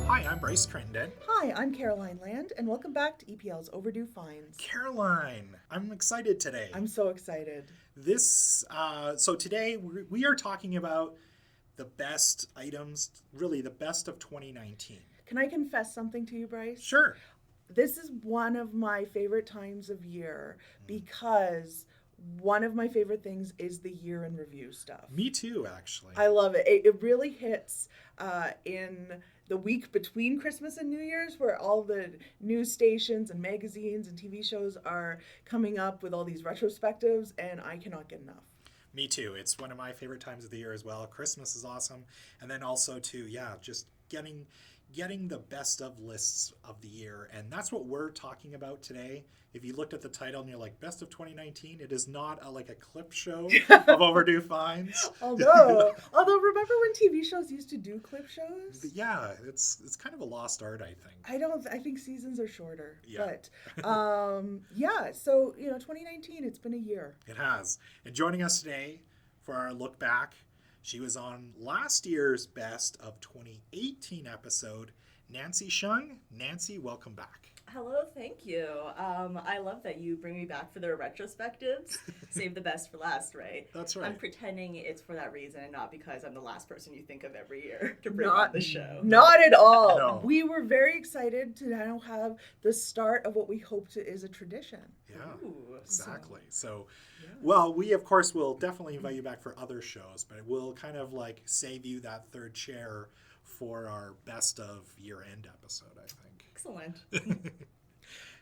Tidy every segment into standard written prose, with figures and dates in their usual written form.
Hi, I'm Bryce Crittenden. Hi, I'm Caroline Land, and welcome back to EPL's Overdue Finds. Caroline, I'm excited today. I'm so excited. So today we are talking about the best items, really the best of 2019. Can I confess something to you, Bryce? Sure. This is one of my favorite times of year because one of my favorite things is the year in review stuff. Me too, actually. I love it. It really hits in the week between Christmas and New Year's, where all the news stations and magazines and TV shows are coming up with all these retrospectives, and I cannot get enough. Me too. It's one of my favorite times of the year as well. Christmas is awesome. And then also too, just getting the best of lists of the year. And that's what we're talking about today. If you looked at the title and you're like, best of 2019, it is not like a clip show of Overdue Finds. Although remember when TV shows used to do clip shows? Yeah, it's kind of a lost art, I think. I think seasons are shorter. Yeah. But, so, 2019, it's been a year. It has. And joining us today for our look back, she was on last year's Best of 2018 episode, Nancy Sheng. Nancy, welcome back. Hello, thank you. I love that you bring me back for the retrospectives. Save the best for last, right? That's right. I'm pretending it's for that reason and not because I'm the last person you think of every year to bring on the show. Not at all. No. We were very excited to now have the start of what we hope is a tradition. Yeah, Ooh. exactly. So, well, we, of course, will definitely invite you back for other shows, but we'll kind of like save you that third chair for our best of year-end episode, I think. Excellent.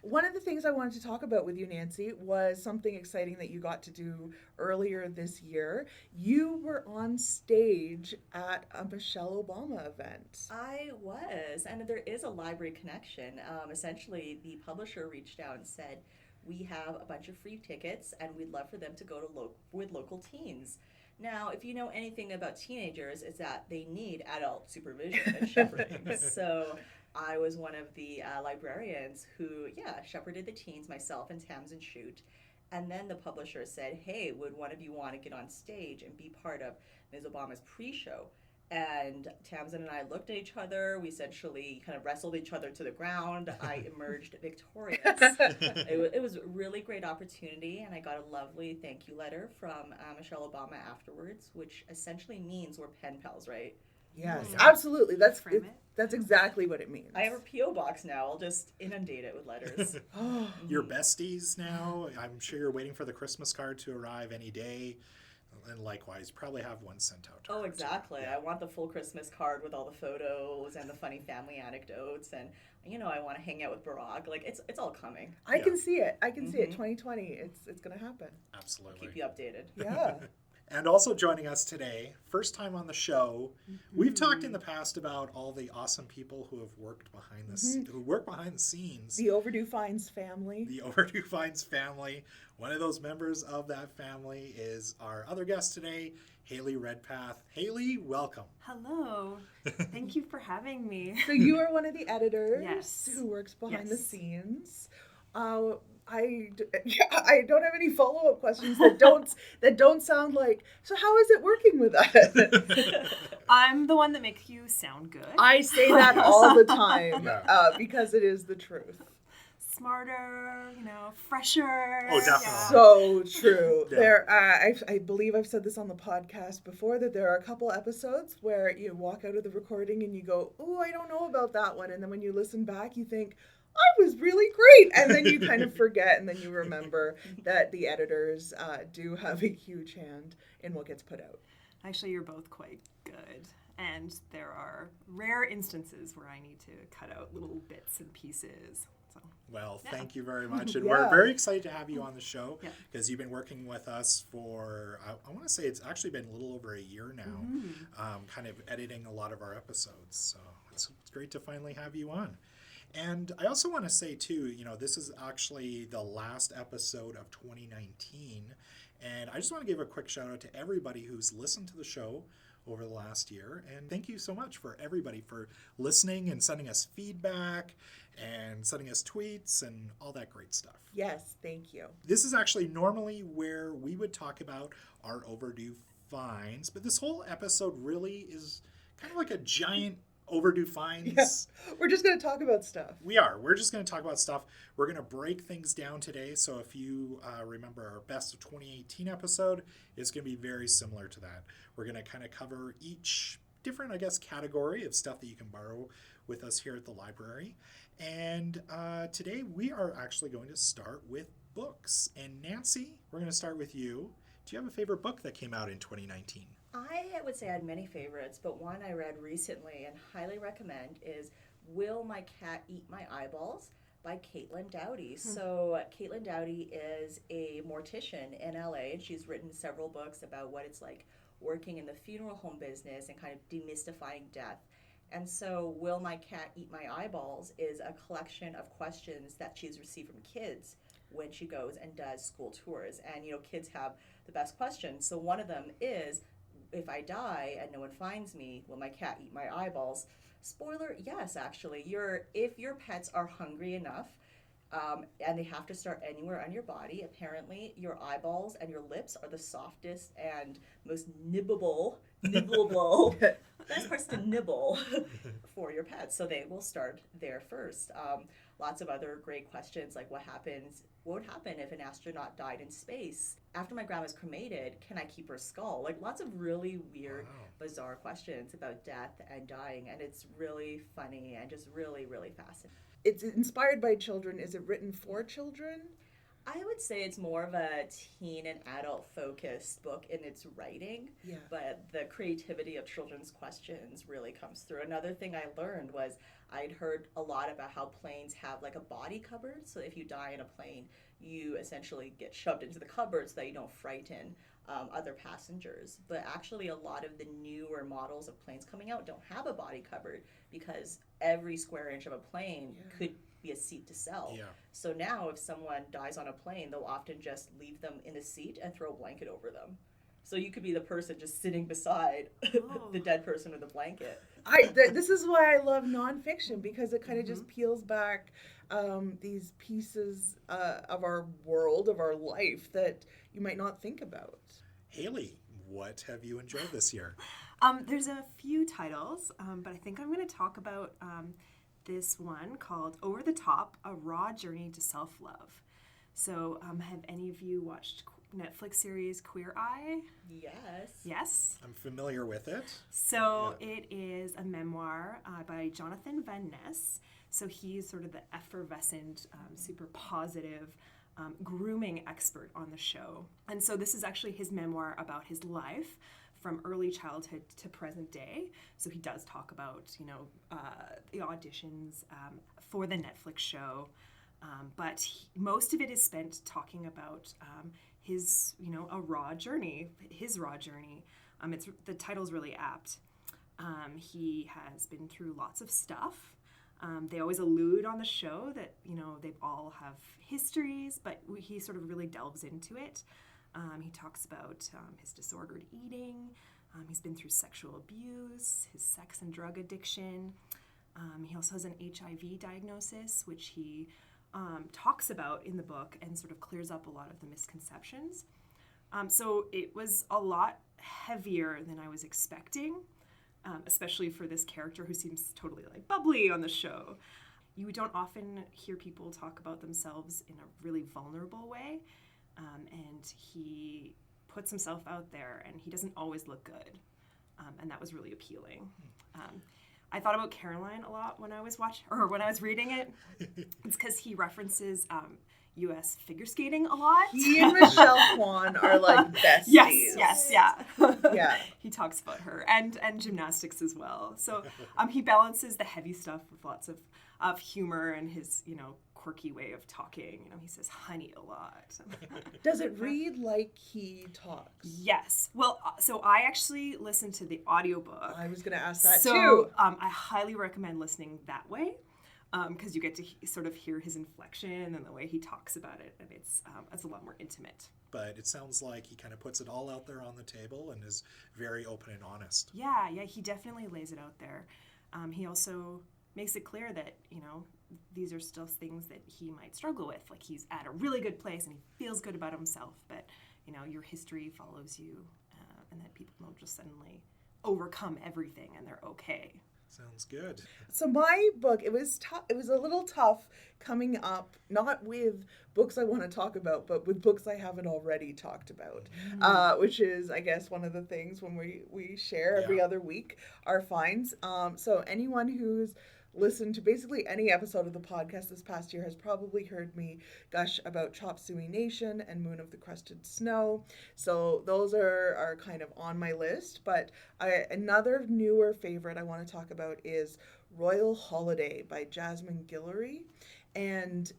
One of the things I wanted to talk about with you, Nancy, was something exciting that you got to do earlier this year. You were on stage at a Michelle Obama event. I was, and there is a library connection. Essentially, the publisher reached out and said, we have a bunch of free tickets, and we'd love for them to go to with local teens. Now, if you know anything about teenagers, it's that they need adult supervision and shepherding. So I was one of the librarians who, shepherded the teens, myself and Tamsin Shute. And then the publisher said, hey, would one of you want to get on stage and be part of Ms. Obama's pre-show? And Tamsin and I looked at each other. We essentially kind of wrestled each other to the ground. I emerged victorious. It was a really great opportunity, and I got a lovely thank you letter from Michelle Obama afterwards, which essentially means we're pen pals, right? Yes, absolutely. That's exactly what it means. I have a P.O. box now. I'll just inundate it with letters. You're besties now. I'm sure you're waiting for the Christmas card to arrive any day. And likewise, probably have one sent out to her. Oh, exactly. Yeah. I want the full Christmas card with all the photos and the funny family anecdotes. And, I want to hang out with Barack. Like, it's all coming. I can see it. I can see it. 2020. It's going to happen. Absolutely. I'll keep you updated. Yeah. And also joining us today, first time on the show, we've talked in the past about all the awesome people who have worked behind the scenes. The Overdue Finds family. The Overdue Finds family. One of those members of that family is our other guest today, Hayley Redpath. Hayley, welcome. Hello. Thank you for having me. So you are one of the editors Yes. who works behind the scenes. I don't have any follow-up questions that don't sound like, so how is it working with us? I'm the one that makes you sound good. I say that all the time because it is the truth. Smarter, fresher. Oh, definitely. Yeah. So true. Yeah. There, I believe I've said this on the podcast before, that there are a couple episodes where you walk out of the recording and you go, oh, I don't know about that one. And then when you listen back, you think, I was really great. And then you kind of forget, and then you remember that the editors do have a huge hand in what gets put out. Actually, you're both quite good. And there are rare instances where I need to cut out little bits and pieces. So, well, thank you very much. And Yeah. we're very excited to have you on the show because you've been working with us for, I want to say it's actually been a little over a year now, kind of editing a lot of our episodes. So it's great to finally have you on. And I also want to say, too, this is actually the last episode of 2019. And I just want to give a quick shout out to everybody who's listened to the show over the last year. And thank you so much for everybody for listening and sending us feedback and sending us tweets and all that great stuff. Yes, thank you. This is actually normally where we would talk about our overdue finds, but this whole episode really is kind of like a giant overdue finds. Yeah. We're just going to talk about stuff. We are. We're just going to talk about stuff. We're going to break things down today. So if you remember our best of 2018 episode, it's going to be very similar to that. We're going to kind of cover each different, I guess, category of stuff that you can borrow with us here at the library. And today we are actually going to start with books. And Nancy, we're going to start with you. Do you have a favorite book that came out in 2019? I would say I had many favorites, but one I read recently and highly recommend is Will My Cat Eat My Eyeballs by Caitlin Doughty. So Caitlin Doughty is a mortician in LA, and she's written several books about what it's like working in the funeral home business and kind of demystifying death. And so Will My Cat Eat My Eyeballs is a collection of questions that she's received from kids when she goes and does school tours. And, you know, kids have the best questions. So one of them is, if I die and no one finds me, will my cat eat my eyeballs? Spoiler, yes, actually. If your pets are hungry enough, and they have to start anywhere on your body, apparently your eyeballs and your lips are the softest and most nibbleable, best parts to nibble for your pets. So they will start there first. Lots of other great questions like what would happen if an astronaut died in space? After my grandma's cremated, can I keep her skull? Like lots of really weird, bizarre questions about death and dying. And it's really funny and just really, really fascinating. It's inspired by children. Is it written for children? I would say it's more of a teen and adult focused book in its writing, but the creativity of children's questions really comes through. Another thing I learned was I'd heard a lot about how planes have like a body cupboard. So if you die in a plane, you essentially get shoved into the cupboard so that you don't frighten other passengers. But actually a lot of the newer models of planes coming out don't have a body cupboard because every square inch of a plane could be a seat to sell. Yeah. So now if someone dies on a plane, they'll often just leave them in a seat and throw a blanket over them. So you could be the person just sitting beside the dead person with a blanket. This is why I love nonfiction, because it kind of just peels back these pieces of our world, of our life that you might not think about. Hayley, what have you enjoyed this year? There's a few titles, but I think I'm going to talk about this one called Over the Top, A Raw Journey to Self-Love. So have any of you watched Netflix series Queer Eye? Yes. Yes? I'm familiar with it. So it is a memoir by Jonathan Van Ness. So he's sort of the effervescent, super positive grooming expert on the show. And so this is actually his memoir about his life from early childhood to present day. So he does talk about, the auditions for the Netflix show. But most of it is spent talking about his, his raw journey. The title's really apt. He has been through lots of stuff. They always allude on the show that, they all have histories, but he sort of really delves into it. He talks about his disordered eating. He's been through sexual abuse, his sex and drug addiction. He also has an HIV diagnosis, which he talks about in the book and sort of clears up a lot of the misconceptions. So it was a lot heavier than I was expecting, especially for this character who seems totally like bubbly on the show. You don't often hear people talk about themselves in a really vulnerable way. And he puts himself out there, and he doesn't always look good. And that was really appealing. I thought about Caroline a lot when I was reading it. It's because he references U.S. figure skating a lot. He and Michelle Kwan are like besties. Yes, yeah. Yeah. He talks about her and gymnastics as well. So he balances the heavy stuff with lots of humor and his, quirky way of talking. He says honey a lot. Does it read like he talks? Yes. Well, so I actually listened to the audiobook. I was going to ask that too. So I highly recommend listening that way. Because you get to sort of hear his inflection and the way he talks about it, and it's a lot more intimate. But it sounds like he kind of puts it all out there on the table and is very open and honest. Yeah, he definitely lays it out there. He also makes it clear that, these are still things that he might struggle with. Like he's at a really good place and he feels good about himself, but, your history follows you and that people don't just suddenly overcome everything and they're okay. Sounds good. So my book, it was tough. It was a little tough coming up, not with books I want to talk about, but with books I haven't already talked about, which is, I guess, one of the things when we share every other week our finds. So anyone who's listened to basically any episode of the podcast this past year has probably heard me gush about Chop Suey Nation and Moon of the Crusted Snow. So those are kind of on my list. But another newer favorite I want to talk about is Royal Holiday by Jasmine Guillory. And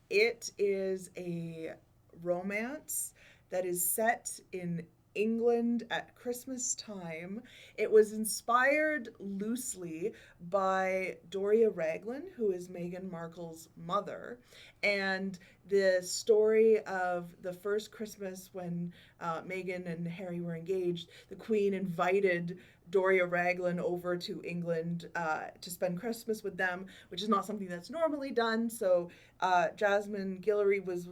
it is a romance that is set in England at Christmas time. It was inspired loosely by Doria Raglan, who is Meghan Markle's mother, and the story of the first Christmas when Meghan and Harry were engaged. The Queen invited Doria Raglan over to England to spend Christmas with them, which is not something that's normally done. So Jasmine Guillory was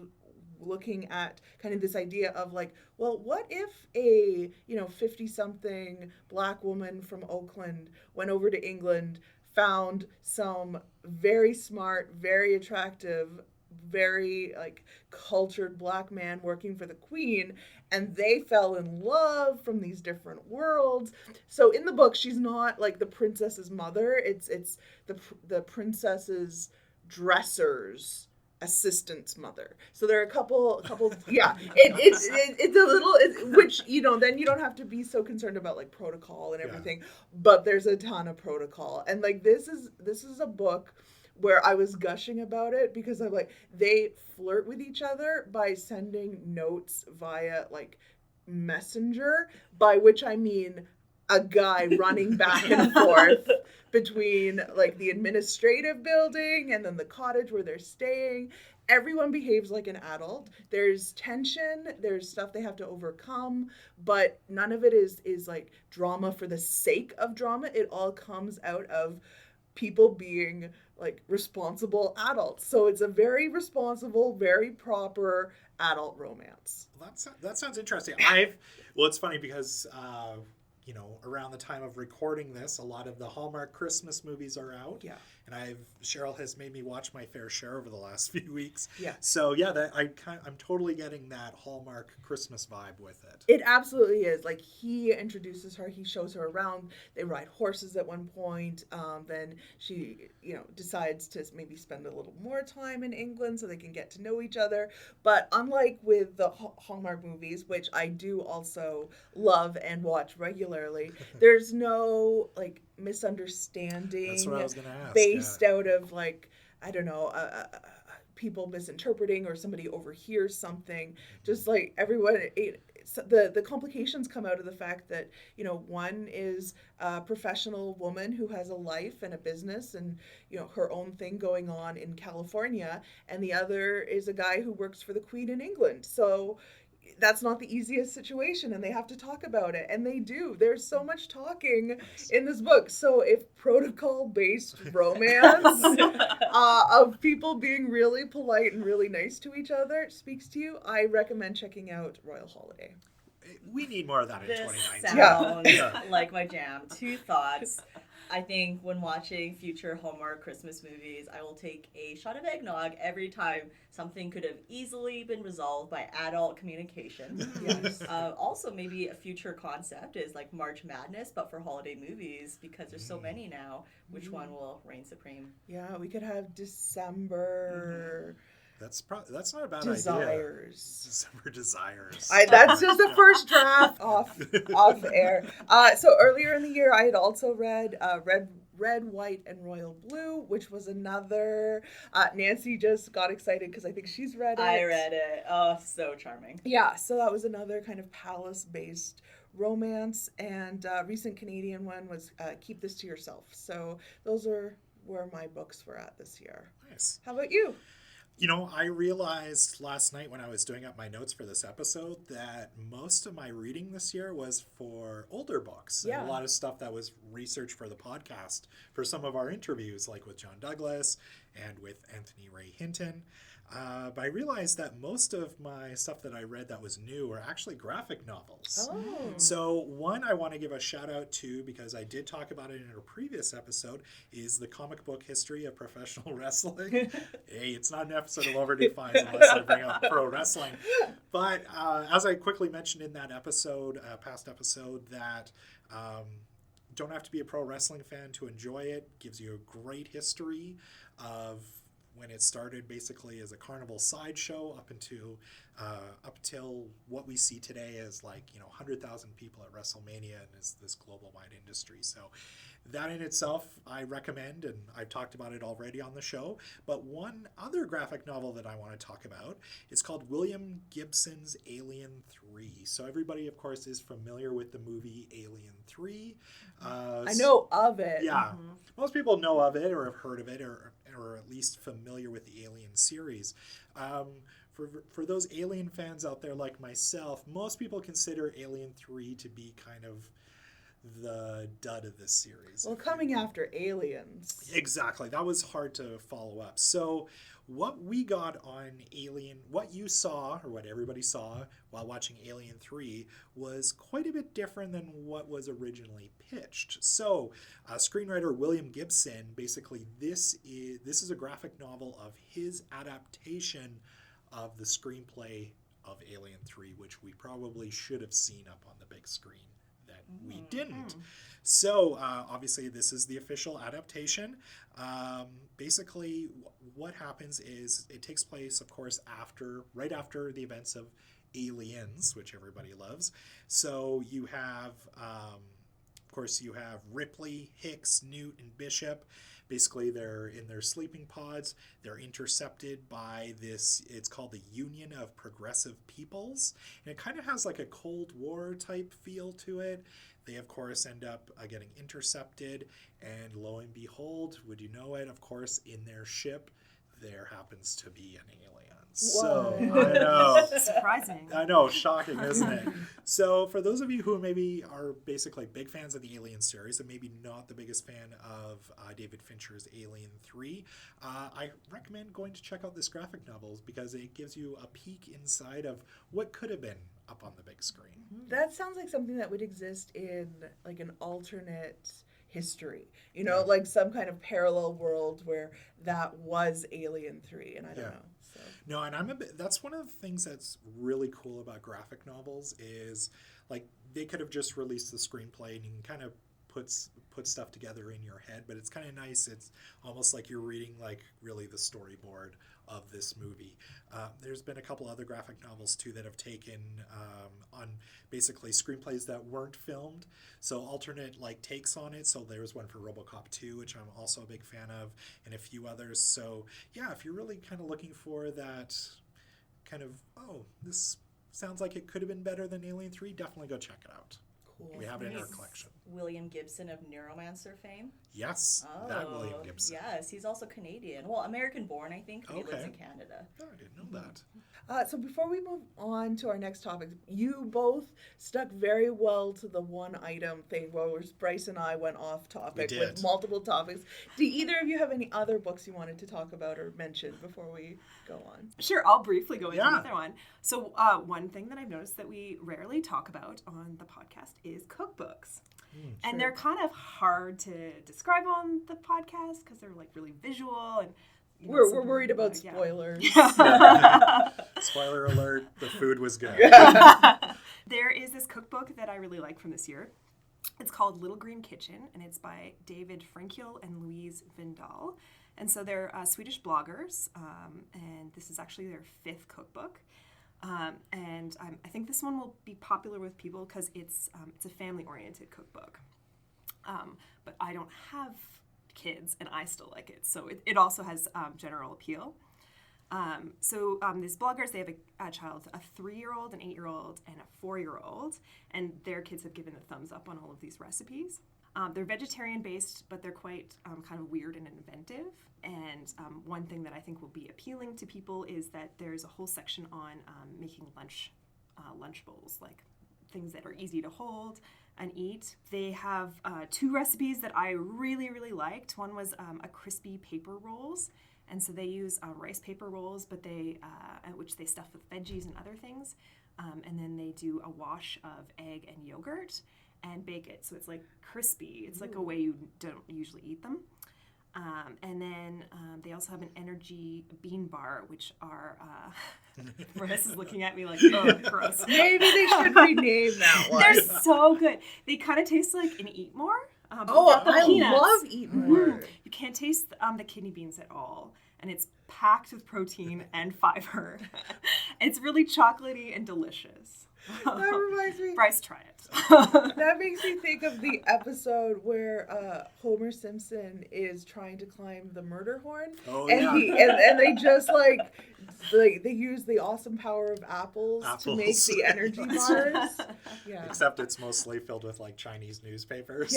looking at kind of this idea of like, well, what if a 50-something black woman from Oakland went over to England, found some very smart, very attractive, very like cultured black man working for the Queen, and they fell in love from these different worlds. So in the book, she's not like the princess's mother. It's the princess's dresser's assistant's mother. So there are a couple it's a little, which then you don't have to be so concerned about like protocol and everything, but there's a ton of protocol. And like this is a book where I was gushing about it because I'm like, they flirt with each other by sending notes via like messenger, by which I mean a guy running back and forth between like the administrative building and then the cottage where they're staying. Everyone behaves like an adult. There's tension, there's stuff they have to overcome, but none of it is like drama for the sake of drama. It all comes out of people being like responsible adults. So it's a very responsible, very proper adult romance. Well, that sounds interesting. It's funny because around the time of recording this, a lot of the Hallmark Christmas movies are out. Yeah. And Cheryl has made me watch my fair share over the last few weeks. Yeah. So yeah, I'm totally getting that Hallmark Christmas vibe with it. It absolutely is. Like, he introduces her, he shows her around. They ride horses at one point. Then she, decides to maybe spend a little more time in England so they can get to know each other. But unlike with the Hallmark movies, which I do also love and watch regularly, there's no like misunderstanding. That's what I was going to ask. Based out of like, I don't know, people misinterpreting or somebody overhears something. Just like everyone, the complications come out of the fact that one is a professional woman who has a life and a business and her own thing going on in California, and the other is a guy who works for the Queen in England. So that's not the easiest situation, and they have to talk about it, and they do. There's so much talking in this book. So if protocol-based romance of people being really polite and really nice to each other speaks to you, I recommend checking out Royal Holiday. We need more of that in 2019. Sounds like my jam. 2 thoughts. I think when watching future Hallmark Christmas movies, I will take a shot of eggnog every time something could have easily been resolved by adult communication. Yes. Also, maybe a future concept is like March Madness, but for holiday movies, because there's so many now. Which one will reign supreme? Yeah, we could have December. That's not a bad Desires. idea. December Desires. That's just the first draft off air. So earlier in the year, I had also read Red, White, and Royal Blue, which was another. Nancy just got excited because I think she's read it. I read it. Oh, so charming. Yeah, so that was another kind of palace-based romance, and recent Canadian one was Keep This to Yourself. So those are where my books were at this year. Nice. How about you? I realized last night when I was doing up my notes for this episode that most of my reading this year was for older books. Yeah. And a lot of stuff that was researched for the podcast for some of our interviews, like with John Douglas and with Anthony Ray Hinton. But I realized that most of my stuff that I read that was new were actually graphic novels. Oh. So one I want to give a shout out to, because I did talk about it in a previous episode, is the comic book history of professional wrestling. Hey, it's not an episode of Overdue Finds unless I bring up pro wrestling. But as I quickly mentioned in that episode, past episode, that don't have to be a pro wrestling fan to enjoy it. Gives you a great history of when it started basically as a carnival sideshow up until what we see today as 100,000 people at WrestleMania and is this global wide industry. So that in itself I recommend, and I've talked about it already on the show. But one other graphic novel that I want to talk about is called William Gibson's Alien 3. So everybody, of course, is familiar with the movie Alien 3. I know of it. Yeah. Most people know of it or have heard of it or at least familiar with the Alien series. For those Alien fans out there like myself, most people consider Alien 3 to be kind of the dud of this series. Well, coming after Aliens. Exactly. That was hard to follow up. So what we got on Alien, what you saw, or what everybody saw while watching Alien 3, was quite a bit different than what was originally pitched. So screenwriter William Gibson, basically this is a graphic novel of his adaptation of the screenplay of Alien 3, which we probably should have seen up on the big screen. We didn't. So obviously this is the official adaptation. Basically what happens is it takes place, of course, right after the events of Aliens, which everybody loves. So you have, of course, you have Ripley, Hicks, Newt, and Bishop. Basically, they're in their sleeping pods. They're intercepted by this, it's called the Union of Progressive Peoples. And it kind of has like a Cold War type feel to it. They, of course, end up getting intercepted. And lo and behold, would you know it, of course, in their ship, there happens to be an alien. So, I know. Surprising. I know, shocking, isn't it? So, for those of you who maybe are basically big fans of the Alien series and maybe not the biggest fan of David Fincher's Alien 3, I recommend going to check out this graphic novel because it gives you a peek inside of what could have been up on the big screen. That sounds like something that would exist in like an alternate history, like some kind of parallel world where that was Alien 3, and I don't know. So. No, and that's one of the things that's really cool about graphic novels is like they could have just released the screenplay and you can kind of put stuff together in your head, but it's kind of nice. It's almost like you're reading like really the storyboard of this movie. There's been a couple other graphic novels too that have taken on basically screenplays that weren't filmed, so alternate like takes on it. So there was one for RoboCop 2, which I'm also a big fan of, and a few others. So yeah, if you're really kind of looking for that kind of, this sounds like it could have been better than Alien 3, definitely go check it out. Cool. We have it in our collection. William Gibson of Neuromancer fame? Yes, that William Gibson. Yes, he's also Canadian. Well, American-born, I think, but he lives in Canada. Oh, I didn't know that. So before we move on to our next topic, you both stuck very well to the one item thing, whereas Bryce and I went off topic with multiple topics. Do either of you have any other books you wanted to talk about or mention before we go on? Sure, I'll briefly go into another one. So one thing that I've noticed that we rarely talk about on the podcast is cookbooks. And they're kind of hard to describe on the podcast because they're like really visual and we're worried about spoilers. Spoiler alert, the food was good. There is this cookbook that I really like from this year. It's called Little Green Kitchen, and it's by David Frankiel and Louise Vindal. And so they're Swedish bloggers, and this is actually their 5th cookbook. And I think this one will be popular with people because it's a family-oriented cookbook. But I don't have kids, and I still like it. So it also has general appeal. So these bloggers, they have a child, a 3-year-old, an 8-year-old, and a 4-year-old, and their kids have given the thumbs up on all of these recipes. They're vegetarian-based, but they're quite kind of weird and inventive. And one thing that I think will be appealing to people is that there's a whole section on making lunch bowls, like things that are easy to hold and eat. They have 2 recipes that I really, really liked. One was a crispy paper rolls, And so they use rice paper rolls, but which they stuff with veggies and other things. And then they do a wash of egg and yogurt and bake it. So it's like crispy. It's like a way you don't usually eat them. And then they also have an energy bean bar, which are, Bryce is looking at me like, oh, gross. Maybe they should rename that one. They're so good. They kind of taste like an Eat More. I peanuts. love Eat More. You can't taste the kidney beans at all. And it's packed with protein and fiber. It's really chocolatey and delicious. That reminds me. Bryce, try it. That makes me think of the episode where Homer Simpson is trying to climb the murder horn, and they just like they use the awesome power of apples. To make the energy bars. Yeah. Except it's mostly filled with like Chinese newspapers.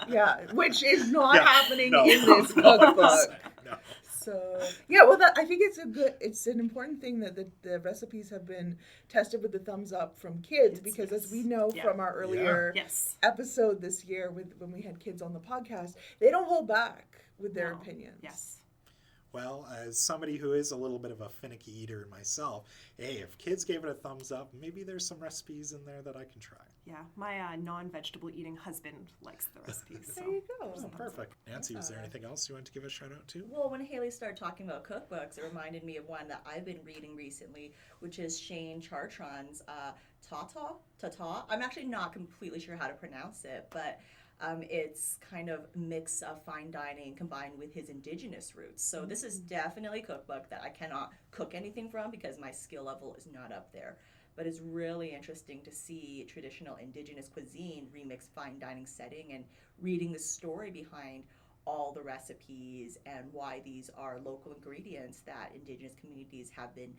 Yeah, which is not happening in this cookbook. No. So yeah, well, I think it's an important thing that the recipes have been tested with the thumbs up from kids, because as we know from our earlier episode this year when we had kids on the podcast, they don't hold back with their opinions. Yes. Well, as somebody who is a little bit of a finicky eater myself, hey, if kids gave it a thumbs up, maybe there's some recipes in there that I can try. Yeah, my non-vegetable eating husband likes the recipes. There you go. Oh, perfect. Nancy, was there anything else you want to give a shout out to? Well, when Hayley started talking about cookbooks, it reminded me of one that I've been reading recently, which is Shane Chartrand's Tata. I'm actually not completely sure how to pronounce it, but it's kind of mix of fine dining combined with his indigenous roots. So this is definitely a cookbook that I cannot cook anything from because my skill level is not up there. But it's really interesting to see traditional indigenous cuisine remix fine dining setting and reading the story behind all the recipes and why these are local ingredients that indigenous communities have been,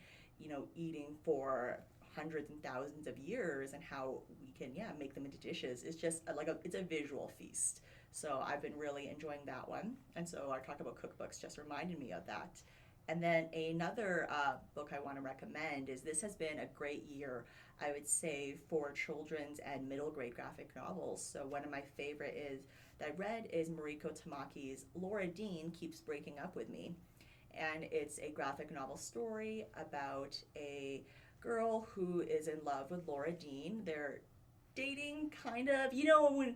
eating for hundreds and thousands of years, and how we can make them into dishes. It's just it's a visual feast. So I've been really enjoying that one, and so our talk about cookbooks just reminded me of that. And then another book I want to recommend is this has been a great year, I would say, for children's and middle grade graphic novels. So one of my favorite that I read is Mariko Tamaki's Laura Dean Keeps Breaking Up With Me. And it's a graphic novel story about a girl who is in love with Laura Dean. They're dating kind of, when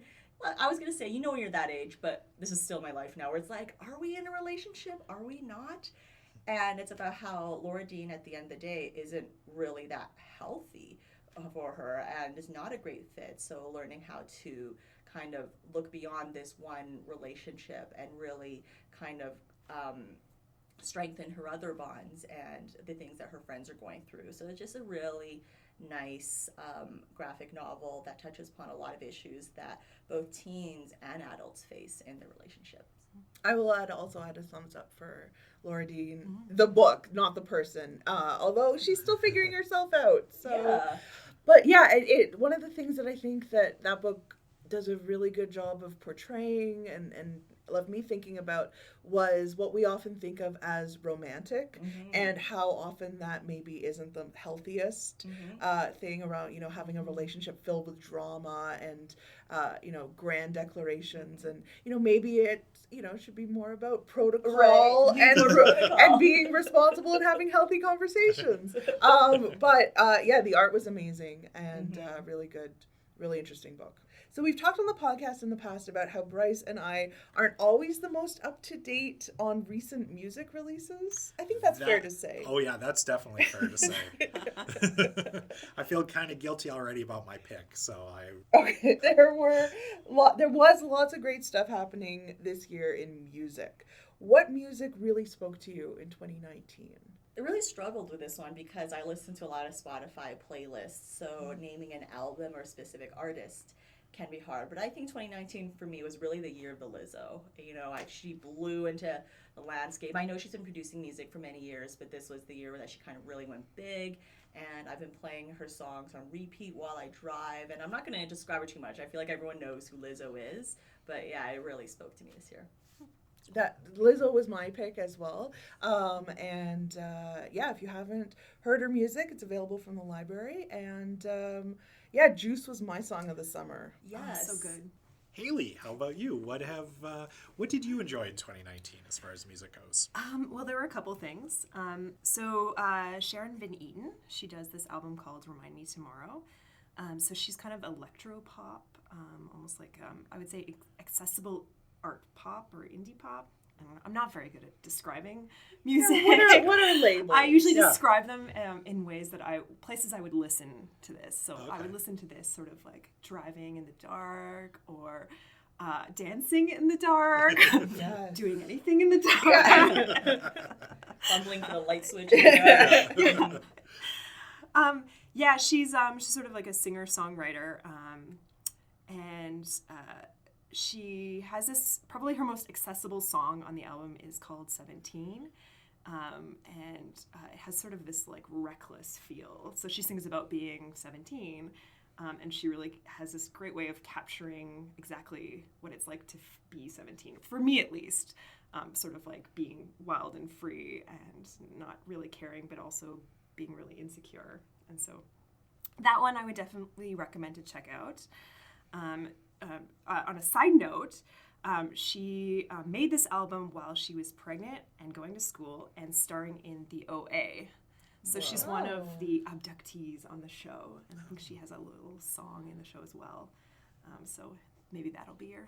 I was going to say, when you're that age, but this is still my life now, where it's like, are we in a relationship? Are we not? And it's about how Laura Dean, at the end of the day, isn't really that healthy for her and is not a great fit. So learning how to kind of look beyond this one relationship and really kind of strengthen her other bonds and the things that her friends are going through. So it's just a really nice graphic novel that touches upon a lot of issues that both teens and adults face in their relationships. I will also add a thumbs up for Laura Dean, the book, not the person, although she's still figuring herself out. So, but it one of the things that I think that book does a really good job of portraying and left me thinking about was what we often think of as romantic, and how often that maybe isn't the healthiest thing around, having a relationship filled with drama and, grand declarations, and, maybe it, should be more about protocol and being responsible and having healthy conversations. But the art was amazing and really good, really interesting book. So we've talked on the podcast in the past about how Bryce and I aren't always the most up-to-date on recent music releases. I think that's fair to say. Oh yeah, that's definitely fair to say. I feel kind of guilty already about my pick, so Okay, there was lots of great stuff happening this year in music. What music really spoke to you in 2019? I really struggled with this one because I listened to a lot of Spotify playlists, so naming an album or a specific artist can be hard. But I think 2019 for me was really the year of the Lizzo. She blew into the landscape. I know she's been producing music for many years, but this was the year that she kind of really went big. And I've been playing her songs on repeat while I drive. And I'm not going to describe her too much. I feel like everyone knows who Lizzo is. But yeah, it really spoke to me this year. That Lizzo was my pick as well. If you haven't heard her music, it's available from the library. And Juice was my song of the summer. Yes. Oh, so good. Hayley, how about you? What did you enjoy in 2019 as far as music goes? Well, there were a couple things. Sharon Van Eaton, she does this album called Remind Me Tomorrow. So she's kind of electro pop, almost like, I would say accessible art pop or indie pop. I'm not very good at describing music. Yeah, what are labels? I usually describe them in ways that places I would listen to this. So I would listen to this sort of like driving in the dark or dancing in the dark, doing anything in the dark. Fumbling for the light switch. She's sort of like a singer-songwriter, and she has this, probably her most accessible song on the album is called 17, and it has sort of this like reckless feel. So she sings about being 17, and she really has this great way of capturing exactly what it's like to be 17, for me at least, sort of like being wild and free and not really caring, but also being really insecure. And so that one I would definitely recommend to check out. On a side note, she made this album while she was pregnant and going to school and starring in the OA. So she's one of the abductees on the show, and I think she has a little song in the show as well. So maybe that'll be your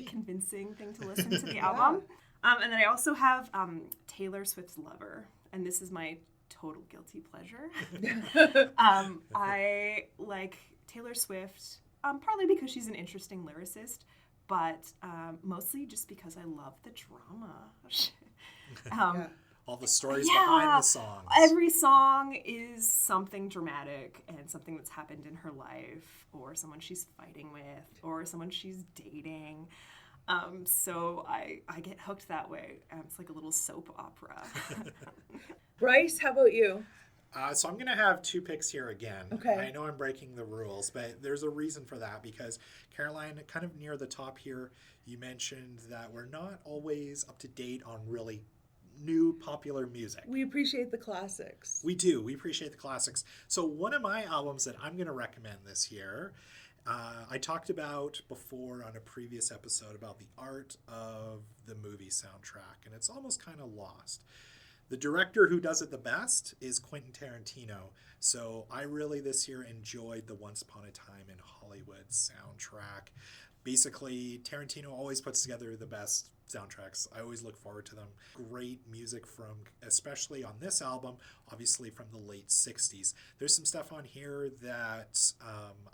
convincing thing to listen to the album. And then I also have Taylor Swift's Lover, and this is my total guilty pleasure. I like Taylor Swift. Partly because she's an interesting lyricist, but mostly just because I love the drama. All the stories behind the songs. Every song is something dramatic and something that's happened in her life, or someone she's fighting with, or someone she's dating. So I get hooked that way. It's like a little soap opera. Bryce, how about you? So I'm going to have two picks here again. Okay. I know I'm breaking the rules, but there's a reason for that, because Caroline, kind of near the top here, you mentioned that we're not always up to date on really new popular music. We appreciate the classics. We do. We appreciate the classics. So one of my albums that I'm going to recommend this year, I talked about before on a previous episode about the art of the movie soundtrack, and it's almost kind of lost. The director who does it the best is Quentin Tarantino. So I really this year enjoyed the Once Upon a Time in Hollywood soundtrack. Basically, Tarantino always puts together the best soundtracks. I always look forward to them. Great music from, especially on this album, obviously from the late 60s. There's some stuff on here that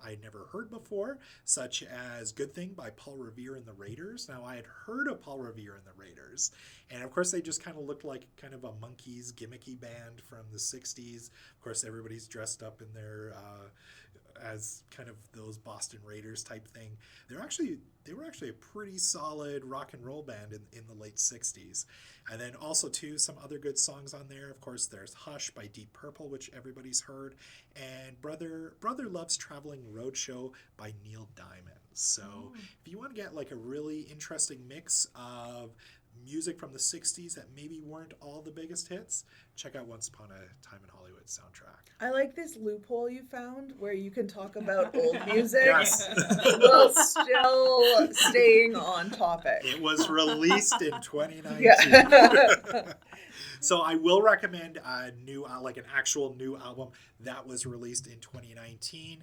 I'd never heard before, such as Good Thing by Paul Revere and the Raiders. Now, I had heard of Paul Revere and the Raiders, and of course they just kind of looked like kind of a Monkees gimmicky band from the 60s. Of course, everybody's dressed up in their as kind of those Boston Raiders type thing. They were actually a pretty solid rock and roll band in the late 60s. And then also too, some other good songs on there. Of course, there's Hush by Deep Purple, which everybody's heard, and Brother Loves Traveling Roadshow by Neil Diamond. So if you want to get like a really interesting mix of music from the 60s that maybe weren't all the biggest hits, check out Once Upon a Time in Hollywood soundtrack. I like this loophole you found where you can talk about old music Yes. while still staying on topic. It was released in 2019. Yeah. So I will recommend a new, like an actual new album that was released in 2019.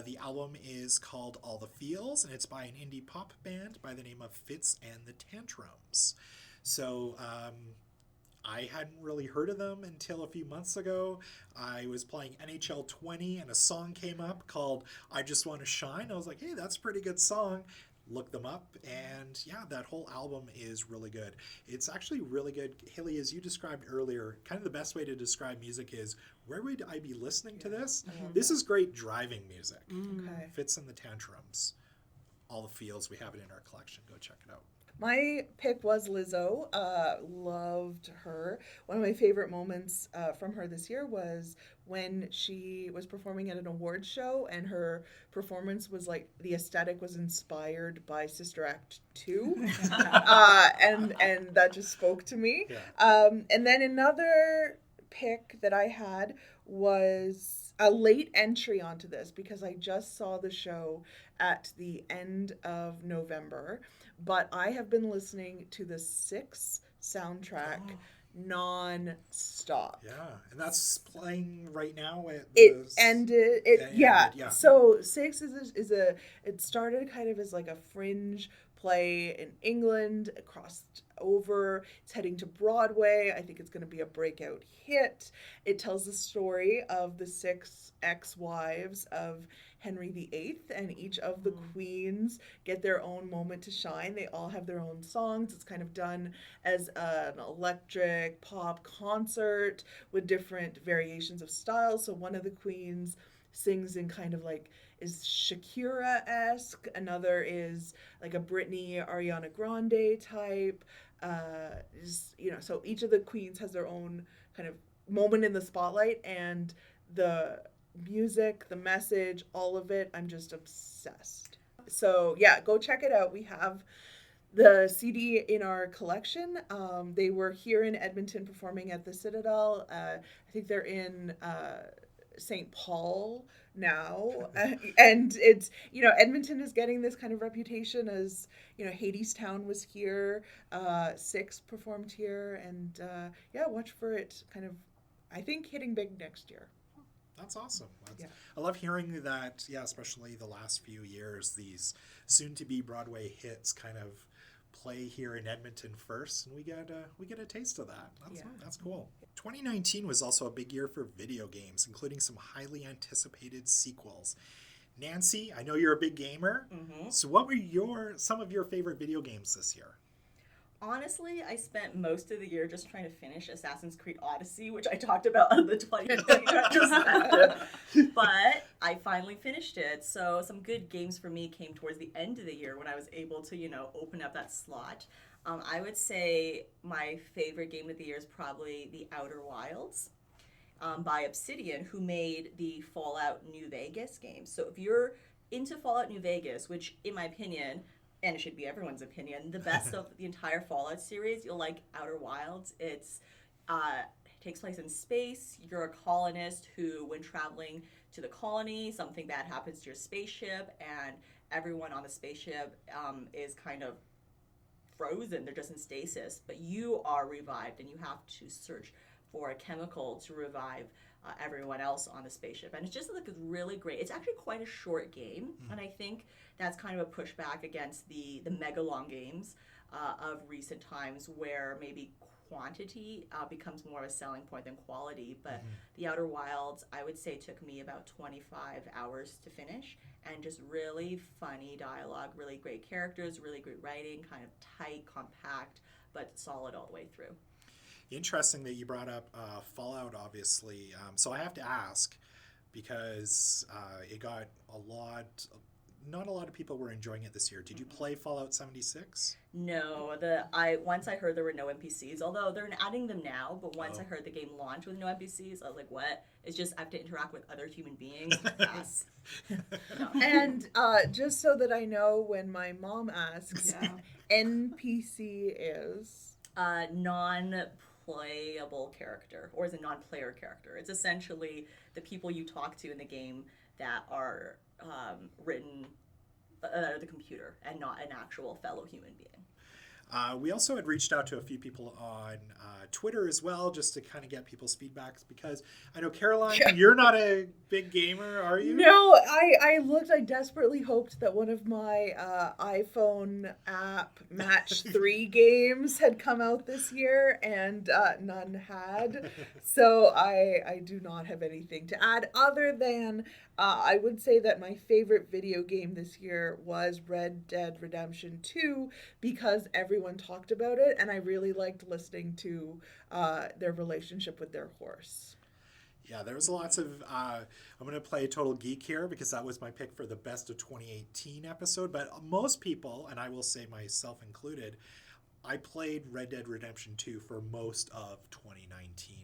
The album is called All the Feels, and it's by an indie pop band by the name of Fitz and the Tantrums. So I hadn't really heard of them until a few months ago. I was playing NHL 20 and a song came up called I Just Want to Shine. I was like, hey, that's a pretty good song. Look them up, and yeah, that whole album is really good. It's actually really good. Hayley, as you described earlier, kind of the best way to describe music is, where would I be listening to this? This is great driving music. Okay. Fits in the Tantrums. All the Feels, we have it in our collection. Go check it out. My pick was Lizzo. Loved her. One of my favorite moments from her this year was when she was performing at an awards show, and her performance was like, the aesthetic was inspired by Sister Act 2. And that just spoke to me. Yeah. And then another pick that I had was a late entry onto this because I just saw the show at the end of November, but I have been listening to the Six soundtrack non-stop. Yeah, and that's playing right now at It the... ended. Yeah. So Six it started kind of as like a fringe play in England, crossed over. It's heading to Broadway. I think it's going to be a breakout hit. It tells the story of the 6 ex-wives of Henry VIII, and each of the queens get their own moment to shine. They all have their own songs. It's kind of done as an electric pop concert with different variations of styles. So one of the queens sings in kind of like is Shakira-esque. Another is like a Britney, Ariana Grande type. So each of the queens has their own kind of moment in the spotlight, and the music, the message, all of it, I'm just obsessed. So yeah, go check it out. We have the CD in our collection. They were here in Edmonton performing at the Citadel. I think they're in St. Paul now. And it's, Edmonton is getting this kind of reputation as, Hadestown was here, Six performed here, and watch for it kind of, I think, hitting big next year. That's awesome. I love hearing that, especially the last few years, these soon-to-be Broadway hits kind of play here in Edmonton first, and we get a taste of that. That's cool. 2019 was also a big year for video games, including some highly anticipated sequels. Nancy, I know you're a big gamer, so what were some of your favorite video games this year? Honestly, I spent most of the year just trying to finish Assassin's Creed Odyssey, which I talked about on the 2020 retrospective. But I finally finished it. So some good games for me came towards the end of the year when I was able to, open up that slot. I would say my favorite game of the year is probably The Outer Wilds by Obsidian, who made the Fallout New Vegas game. So if you're into Fallout New Vegas, which in my opinion, and it should be everyone's opinion, the best of the entire Fallout series, you'll like Outer Wilds. It takes place in space. You're a colonist who, when traveling to the colony, something bad happens to your spaceship, and everyone on the spaceship is kind of frozen. They're just in stasis, but you are revived, and you have to search for a chemical to revive everyone else on the spaceship. And it's just like, it's really great. It's actually quite a short game, and I think that's kind of a pushback against the mega long games of recent times, where maybe quantity becomes more of a selling point than quality. But The Outer Wilds, I would say, took me about 25 hours to finish, and just really funny dialogue, really great characters, really great writing, kind of tight, compact, but solid all the way through. Interesting that you brought up Fallout, obviously. So I have to ask, because it got not a lot of people were enjoying it this year. Did you play Fallout 76? No, once I heard there were no NPCs, although they're adding them now, but once I heard the game launch with no NPCs, I was like, what? It's just I have to interact with other human beings. Pass. No. And just so that I know, when my mom asks, NPC is non-playable character, or is a non-player character. It's essentially the people you talk to in the game that are written the computer and not an actual fellow human being. We also had reached out to a few people on Twitter as well, just to kind of get people's feedbacks, because I know, Caroline, you're not a big gamer, are you? No, I desperately hoped that one of my iPhone app Match 3 games had come out this year, and none had. So I do not have anything to add, other than I would say that my favorite video game this year was Red Dead Redemption 2, because everyone talked about it, and I really liked listening to their relationship with their horse. Yeah, there was lots of, I'm going to play Total Geek here, because that was my pick for the best of 2018 episode, but most people, and I will say myself included, I played Red Dead Redemption 2 for most of 2019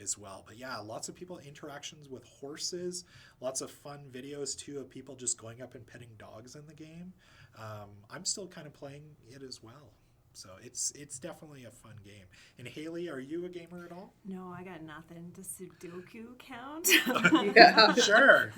as well. But yeah, lots of people, interactions with horses, lots of fun videos too of people just going up and petting dogs in the game. I'm still kind of playing it as well. So it's definitely a fun game. And Hayley, are you a gamer at all? No, I got nothing. Does Sudoku count? Yeah. Sure.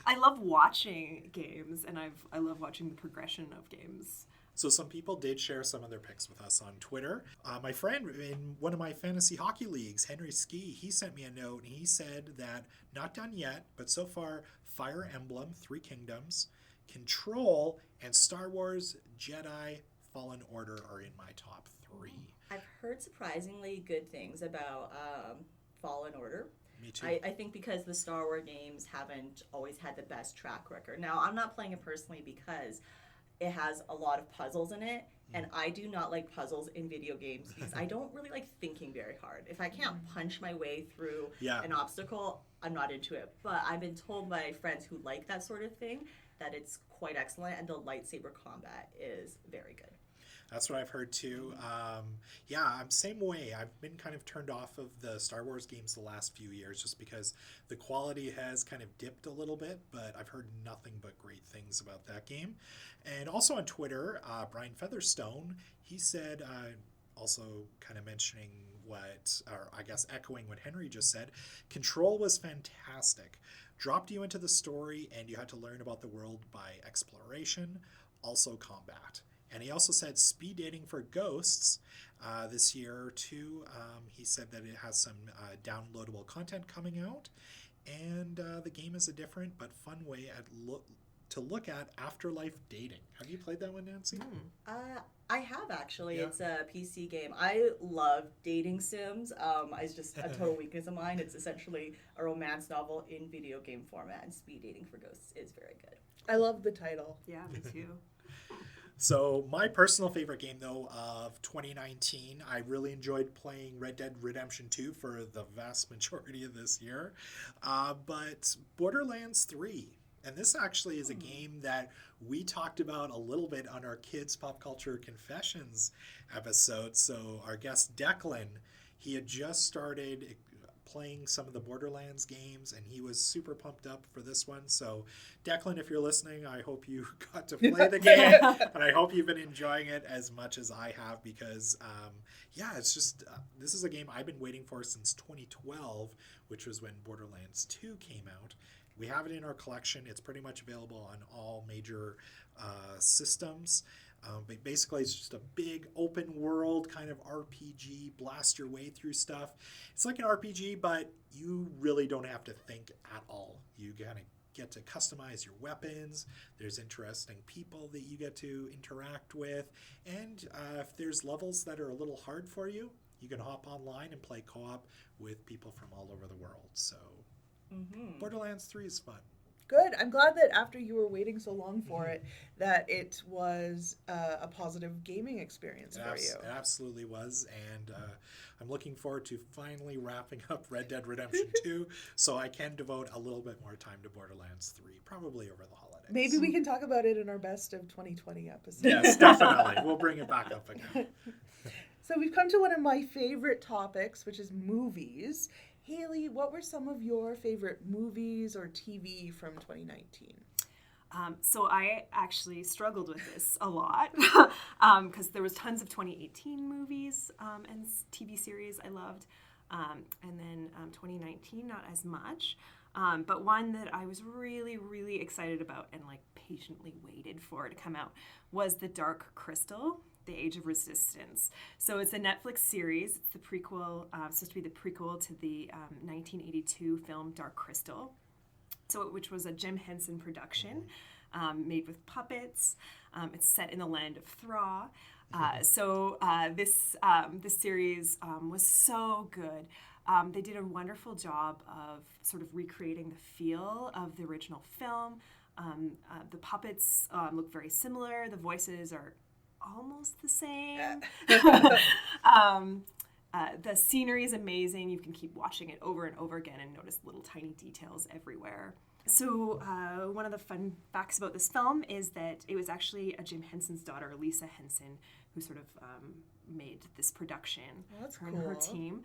I love watching games, and I love watching the progression of games. So some people did share some of their picks with us on Twitter. My friend in one of my fantasy hockey leagues, Henry Ski, he sent me a note, and he said that not done yet, but so far Fire Emblem, Three Kingdoms, Control, and Star Wars Jedi Fallen Order are in my top 3. I've heard surprisingly good things about Fallen Order. Me too. I think because the Star Wars games haven't always had the best track record. Now, I'm not playing it personally because it has a lot of puzzles in it, and I do not like puzzles in video games because I don't really like thinking very hard. If I can't punch my way through an obstacle, I'm not into it. But I've been told by friends who like that sort of thing that it's quite excellent, and the lightsaber combat is very good. That's what I've heard too. I'm same way. I've been kind of turned off of the Star Wars games the last few years just because the quality has kind of dipped a little bit, but I've heard nothing but great things about that game. And also on Twitter, Brian Featherstone, he said, also kind of mentioning or I guess echoing what Henry just said, Control was fantastic. Dropped you into the story and you had to learn about the world by exploration, also combat. And he also said speed dating for ghosts this year too. He said that it has some downloadable content coming out, and the game is a different but fun way to look at afterlife dating. Have you played that one, Nancy? I have actually. Yeah. It's a PC game. I love dating sims. It's just a total weakness of mine. It's essentially a romance novel in video game format, and speed dating for ghosts is very good. I love the title. Yeah, me too. So my personal favorite game, though, of 2019, I really enjoyed playing Red Dead Redemption 2 for the vast majority of this year. But Borderlands 3, and this actually is a game that we talked about a little bit on our Kids Pop Culture Confessions episode. So our guest Declan, he had just started playing some of the Borderlands games, and he was super pumped up for this one. So Declan, if you're listening, I hope you got to play the game, and I hope you've been enjoying it as much as I have, because it's just this is a game I've been waiting for since 2012, which was when Borderlands 2 came out. We have it in our collection. It's pretty much available on all major systems. But basically, it's just a big open world kind of RPG, blast your way through stuff. It's like an RPG, but you really don't have to think at all. You kind of get to customize your weapons. There's interesting people that you get to interact with. And if there's levels that are a little hard for you, you can hop online and play co-op with people from all over the world. So Borderlands 3 is fun. Good. I'm glad that after you were waiting so long for it, that it was a positive gaming experience for you. It absolutely was, and I'm looking forward to finally wrapping up Red Dead Redemption 2, so I can devote a little bit more time to Borderlands 3, probably over the holidays. Maybe we can talk about it in our best of 2020 episode. Yes, definitely. We'll bring it back up again. So we've come to one of my favorite topics, which is movies. Hayley, what were some of your favorite movies or TV from 2019? So I actually struggled with this a lot because there was tons of 2018 movies and TV series I loved, and then 2019 not as much. But one that I was really, really excited about and like patiently waited for to come out was The Dark Crystal, The Age of Resistance. So it's a Netflix series. It's the prequel, supposed to be the prequel to the 1982 film Dark Crystal, which was a Jim Henson production, made with puppets. It's set in the land of Thra. This series was so good. They did a wonderful job of sort of recreating the feel of the original film. The puppets look very similar. The voices are almost the same. The scenery is amazing. You can keep watching it over and over again and notice little tiny details everywhere. So one of the fun facts about this film is that it was actually Jim Henson's daughter, Lisa Henson, who sort of made this production. Well, that's her cool. and her team.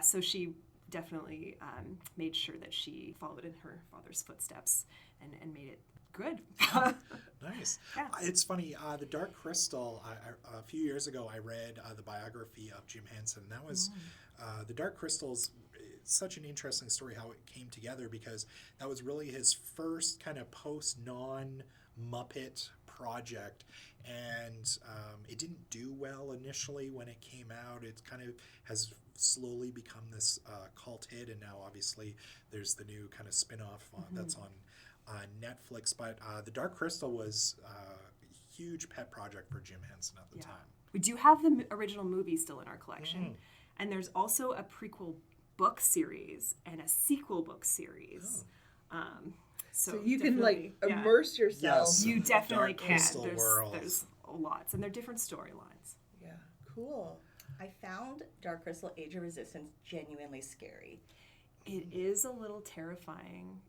So she definitely made sure that she followed in her father's footsteps and made it good. Nice. Yeah. It's funny. The Dark Crystal. A few years ago, I read the biography of Jim Henson. That was the Dark Crystal's. Such an interesting story how it came together, because that was really his first kind of post non-Muppet project, and it didn't do well initially when it came out. It kind of has slowly become this cult hit, and now obviously there's the new kind of spin-off that's on Netflix. But the Dark Crystal was a huge pet project for Jim Henson at the time. We do have the original movie still in our collection, and there's also a prequel book series and a sequel book series. So you can like immerse yourself. Yes. You definitely Dark can. Crystal world. There's lots, and they're different storylines. Yeah, cool. I found Dark Crystal Age of Resistance genuinely scary. It is a little terrifying.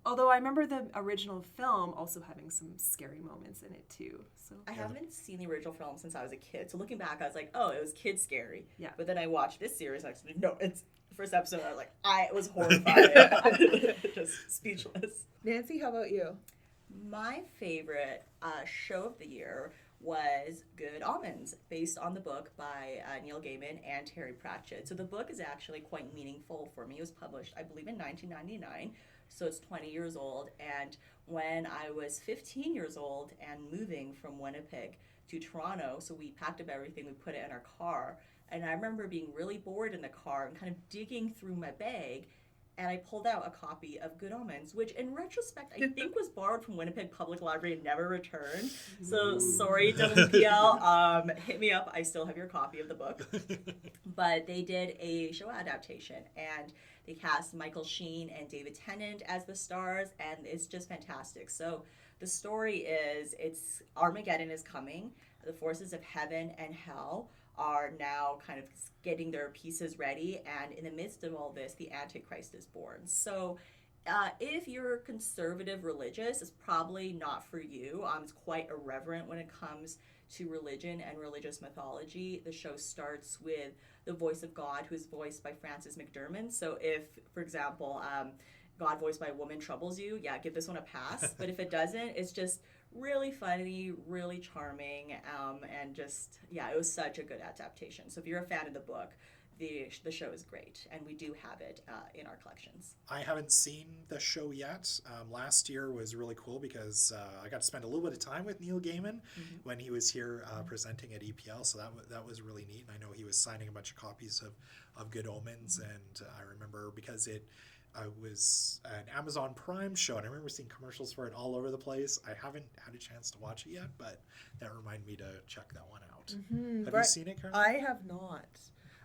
Although I remember the original film also having some scary moments in it too. So I haven't seen the original film since I was a kid. So looking back, I was like, oh, it was kid scary. Yeah. But then I watched this series and I said, no, it's the first episode. I was like, I was horrified. Just speechless. Nancy, how about you? My favorite show of the year was Good Omens, based on the book by Neil Gaiman and Terry Pratchett. So the book is actually quite meaningful for me. It was published, I believe, in 1999. So it's 20 years old. And when I was 15 years old and moving from Winnipeg to Toronto, so we packed up everything, we put it in our car. And I remember being really bored in the car and kind of digging through my bag. And I pulled out a copy of Good Omens, which in retrospect, I think was borrowed from Winnipeg Public Library and never returned. So sorry, WPL, hit me up. I still have your copy of the book. But they did a show adaptation, and they cast Michael Sheen and David Tennant as the stars, and it's just fantastic. So the story is, it's Armageddon is coming. The forces of heaven and hell are now kind of getting their pieces ready, and in the midst of all this, the Antichrist is born. So if you're conservative religious, it's probably not for you. It's quite irreverent when it comes to religion and religious mythology. The show starts with the voice of God, who is voiced by Frances McDermott. So if, for example, God voiced by a woman troubles you, yeah, give this one a pass. But if it doesn't, it's just really funny, really charming, and just, yeah, it was such a good adaptation. So if you're a fan of the book, the show is great, and we do have it in our collections. I haven't seen the show yet. Last year was really cool because I got to spend a little bit of time with Neil Gaiman when he was here presenting at EPL, so that was really neat. And I know he was signing a bunch of copies of Good Omens, and I remember because it was an Amazon Prime show, and I remember seeing commercials for it all over the place. I haven't had a chance to watch it yet, but that reminded me to check that one out. Have you seen it, Caroline? I have not.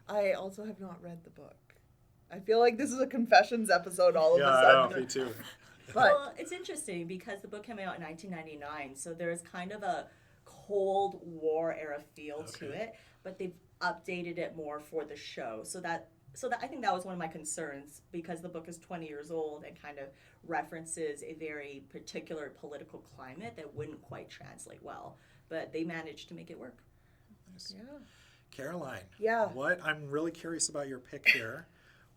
I also have not read the book. I feel like this is a confessions episode all of a sudden. Yeah, me too. Well, it's interesting because the book came out in 1999, so there's kind of a Cold War era feel to it, but they've updated it more for the show. So that I think that was one of my concerns, because the book is 20 years old and kind of references a very particular political climate that wouldn't quite translate well. But they managed to make it work. Nice. Yeah. Caroline. Yeah. I'm really curious about your pick here.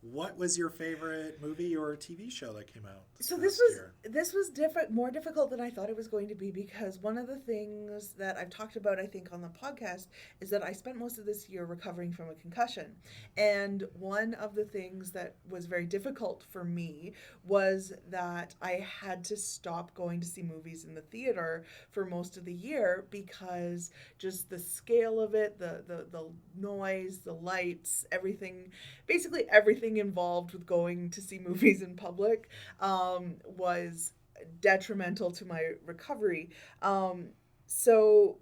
What was your favorite movie or TV show that came out this year? This was more difficult than I thought it was going to be, because one of the things that I've talked about, I think, on the podcast is that I spent most of this year recovering from a concussion. And one of the things that was very difficult for me was that I had to stop going to see movies in the theater for most of the year, because just the scale of it, the noise, the lights, basically everything involved with going to see movies in public was detrimental to my recovery. So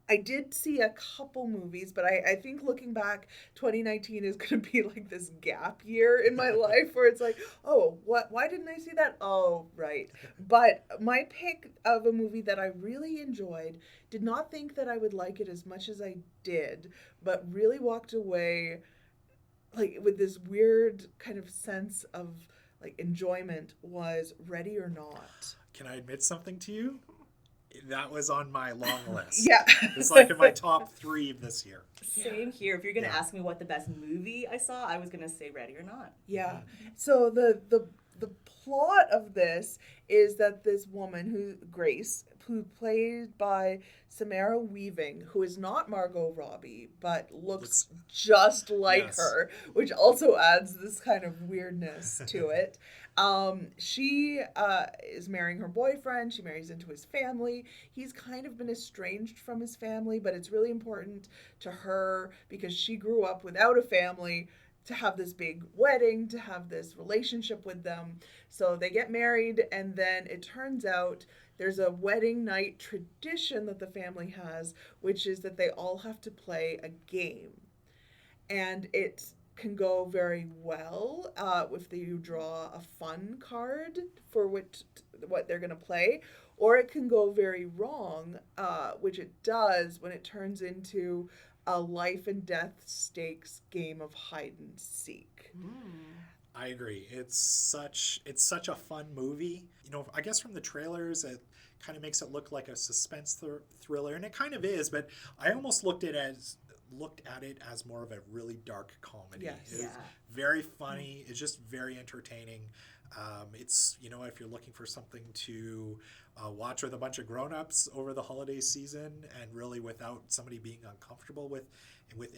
I did see a couple movies, but I think looking back, 2019 is going to be like this gap year in my life where it's like, oh, why didn't I see that? Oh, right. But my pick of a movie that I really enjoyed, did not think that I would like it as much as I did, but really walked away like with this weird kind of sense of like enjoyment, was Ready or Not. Can I admit something to you? That was on my long list. Yeah. It's like in my top 3 this year. Same here. If you're going to ask me what the best movie I saw, I was going to say Ready or Not. Yeah. So the the plot of this is that this woman, Grace, who played by Samara Weaving, who is not Margot Robbie, but looks just like Yes. her, which also adds this kind of weirdness to it. She is marrying her boyfriend. She marries into his family. He's kind of been estranged from his family, but it's really important to her because she grew up without a family to have this big wedding, to have this relationship with them. So they get married, and then it turns out there's a wedding night tradition that the family has, which is that they all have to play a game. And it can go very well if you draw a fun card for what they're going to play, or it can go very wrong, which it does when it turns into a life and death stakes game of hide and seek. I agree. It's such a fun movie. You know, I guess from the trailers, it kind of makes it look like a suspense thriller, and it kind of is. But I almost looked at it as more of a really dark comedy. Yes. It's very funny. It's just very entertaining. It's, you know, if you're looking for something to watch with a bunch of grown-ups over the holiday season, and really without somebody being uncomfortable with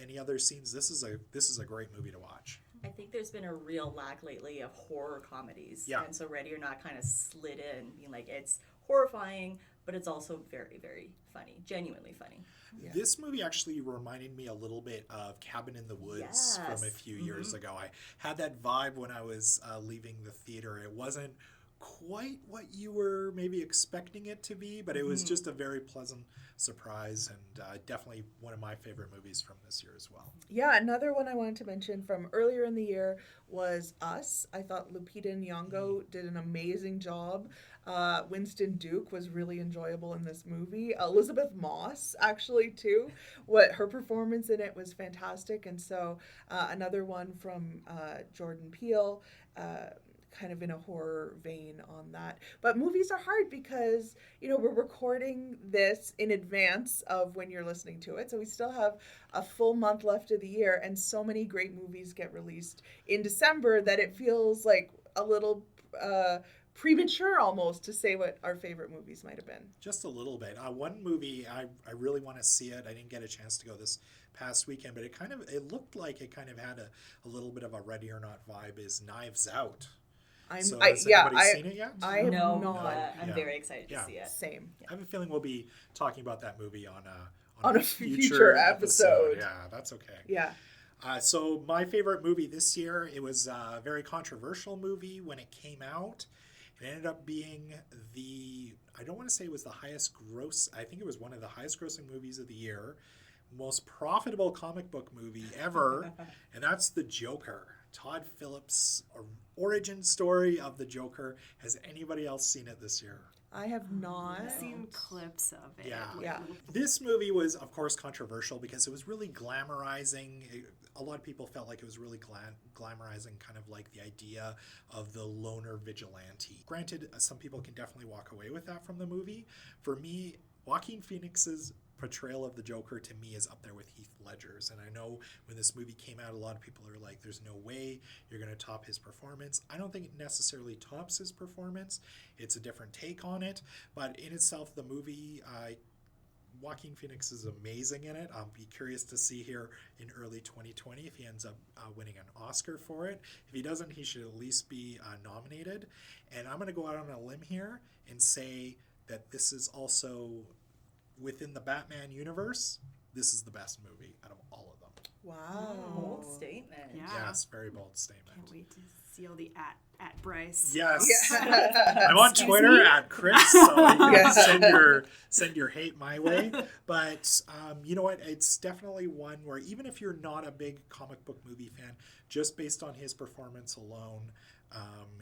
any other scenes, this is a great movie to watch. I think there's been a real lack lately of horror comedies. Yeah. And so Ready or Not kind of slid in, being like, it's horrifying, but it's also very, very funny, genuinely funny. Yeah. This movie actually reminded me a little bit of Cabin in the Woods from a few years ago. I had that vibe when I was leaving the theater. It wasn't quite what you were maybe expecting it to be, but it was just a very pleasant surprise, and definitely one of my favorite movies from this year as well. Yeah, another one I wanted to mention from earlier in the year was Us. I thought Lupita Nyong'o did an amazing job. Winston Duke was really enjoyable in this movie. Elizabeth Moss, actually, too. Her performance in it was fantastic. And so another one from Jordan Peele, kind of in a horror vein on that. But movies are hard because, you know, we're recording this in advance of when you're listening to it. So we still have a full month left of the year, and so many great movies get released in December that it feels like a little premature almost to say what our favorite movies might have been. Just a little bit. One movie, I really want to see it. I didn't get a chance to go this past weekend, but it looked like it kind of had a little bit of a Ready or Not vibe, is Knives Out. Has anybody seen it yet? I have No, not. I'm very excited to see it. Same. I have a feeling we'll be talking about that movie on a future episode. Yeah, that's okay. Yeah. So my favorite movie this year, it was a very controversial movie when it came out. It ended up being I don't want to say it was the highest gross, I think it was one of the highest grossing movies of the year, most profitable comic book movie ever, and that's The Joker. Todd Phillips' origin story of the Joker. Has anybody else seen it this year? I have not. I've seen clips of it. Yeah. This movie was, of course, controversial because it was really glamorizing. A lot of people felt like it was really glamorizing kind of like the idea of the loner vigilante. Granted, some people can definitely walk away with that from the movie. For me, Joaquin Phoenix's portrayal of the Joker to me is up there with Heath Ledger's, and I know when this movie came out, a lot of people are like, there's no way you're going to top his performance. I don't think it necessarily tops his performance. It's a different take on it, but in itself, the movie, Joaquin Phoenix is amazing in it. I'll be curious to see here in early 2020 if he ends up winning an Oscar for it. If he doesn't, he should at least be nominated, and I'm going to go out on a limb here and say that this is also, within the Batman universe, this is the best movie out of all of them. Wow. Bold statement. Yeah. Yes, very bold statement. Can't wait to see all the at Bryce. Yes. Yeah. I'm on Twitter at Chris, so you can send your hate my way. But you know what? It's definitely one where even if you're not a big comic book movie fan, just based on his performance alone,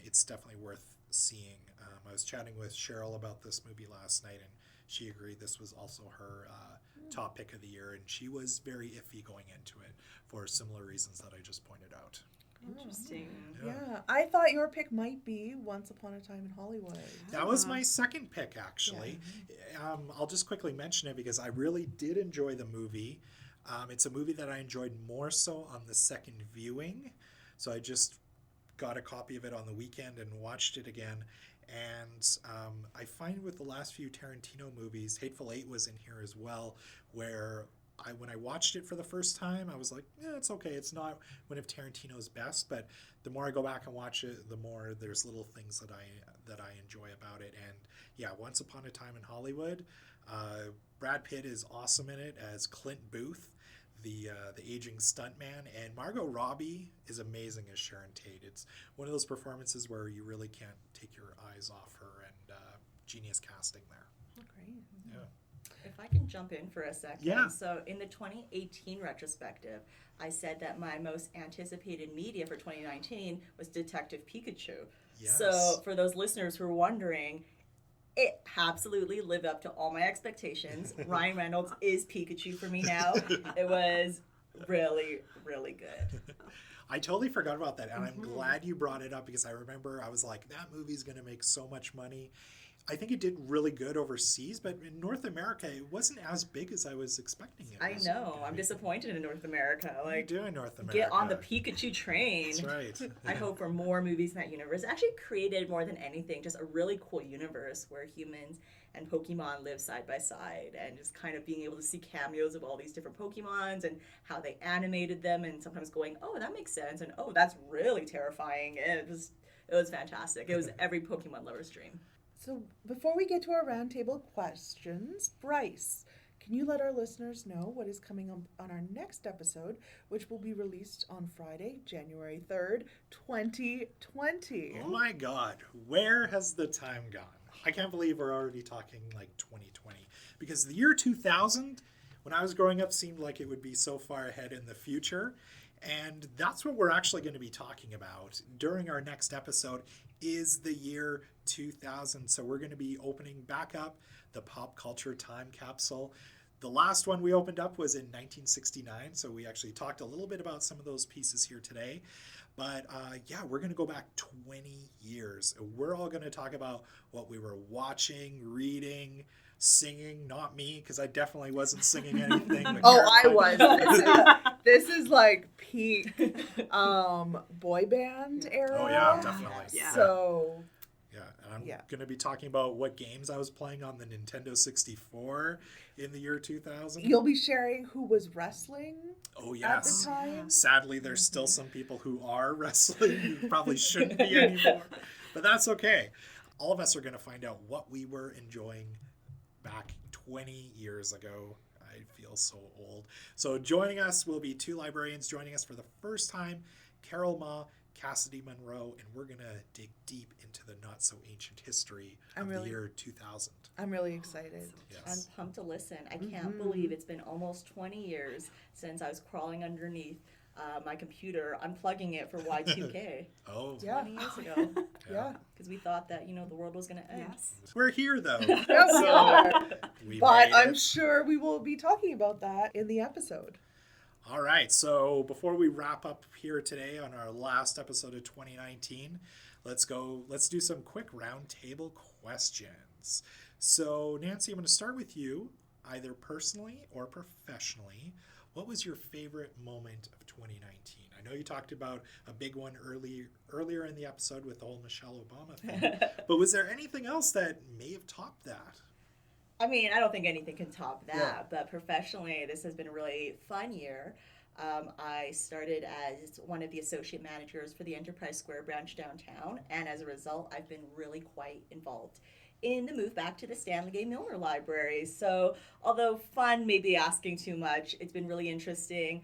it's definitely worth seeing. I was chatting with Cheryl about this movie last night, and she agreed this was also her top pick of the year, and she was very iffy going into it for similar reasons that I just pointed out. Interesting. Yeah, I thought your pick might be Once Upon a Time in Hollywood. That was my second pick, actually. I'll just quickly mention it because I really did enjoy the movie. It's a movie that I enjoyed more so on the second viewing, so I just got a copy of it on the weekend and watched it again. And I find with the last few Tarantino movies, Hateful Eight was in here as well, where when I watched it for the first time, I was like, yeah, it's okay. It's not one of Tarantino's best, but the more I go back and watch it, the more there's little things that I enjoy about it. And yeah, Once Upon a Time in Hollywood, Brad Pitt is awesome in it as Clint Booth, the aging stuntman, and Margot Robbie is amazing as Sharon Tate. It's one of those performances where you really can't take your eyes off her, and genius casting there. Great. Yeah. If I can jump in for a second. Yeah. So in the 2018 retrospective, I said that my most anticipated media for 2019 was Detective Pikachu. Yes. So for those listeners who are wondering, it absolutely lived up to all my expectations. Ryan Reynolds is Pikachu for me now. It was really, really good. I totally forgot about that, and I'm glad you brought it up because I remember I was like, that movie's going to make so much money. I think it did really good overseas, but in North America, it wasn't as big as I was expecting it. I know. I'm disappointed in North America. What are you Like, doing, North America? get on the Pikachu train. That's right. I hope for more movies in that universe. It actually created more than anything just a really cool universe where humans and Pokemon live side by side, and just kind of being able to see cameos of all these different Pokemons and how they animated them, and sometimes going, oh, that makes sense, and oh, that's really terrifying. It was fantastic. It was every Pokemon lover's dream. So before we get to our roundtable questions, Bryce, can you let our listeners know what is coming on our next episode, which will be released on Friday, January 3rd, 2020? Oh my God, where has the time gone? I can't believe we're already talking like 2020, because the year 2000, when I was growing up, seemed like it would be so far ahead in the future. And that's what we're actually going to be talking about during our next episode is the year 2000. So we're going to be opening back up the Pop Culture Time Capsule. The last one we opened up was in 1969. So we actually talked a little bit about some of those pieces here today. But yeah, we're going to go back 20 years. We're all going to talk about what we were watching, reading, singing. Not me, because I definitely wasn't singing anything. Oh, I was. This is like peak boy band era. Oh, yeah, definitely. Yeah. So, yeah, and I'm going to be talking about what games I was playing on the Nintendo 64 in the year 2000. you'll be sharing who was wrestling Oh, at yes. the time. Sadly, there's still some people who are wrestling who probably shouldn't be anymore, but that's okay. All of us are going to find out what we were enjoying back 20 years ago. I feel so old. So joining us will be two librarians joining us for the first time, Carol Ma, Cassidy Monroe, and we're going to dig deep into the not-so-ancient history of the year 2000. I'm really excited. Yes. I'm pumped to listen. I can't believe it's been almost 20 years since I was crawling underneath my computer, unplugging it for Y2K. Oh, Yeah. 20 years ago. Yeah. Because we thought that, the world was going to end. Yes. We're here, though. Yeah, we are. We But made I'm it. sure we will be talking about that in the episode. All right, so before we wrap up here today on our last episode of 2019, let's do some quick roundtable questions. So, Nancy, I'm going to start with you, either personally or professionally. What was your favorite moment of 2019? I know you talked about a big one earlier in the episode with the whole Michelle Obama thing, but was there anything else that may have topped that? I mean, I don't think anything can top that, Yeah. but professionally, this has been a really fun year. I started as one of the associate managers for the Enterprise Square branch downtown, and as a result, I've been really quite involved in the move back to the Stanley Gay Milner Library. So, although fun may be asking too much, it's been really interesting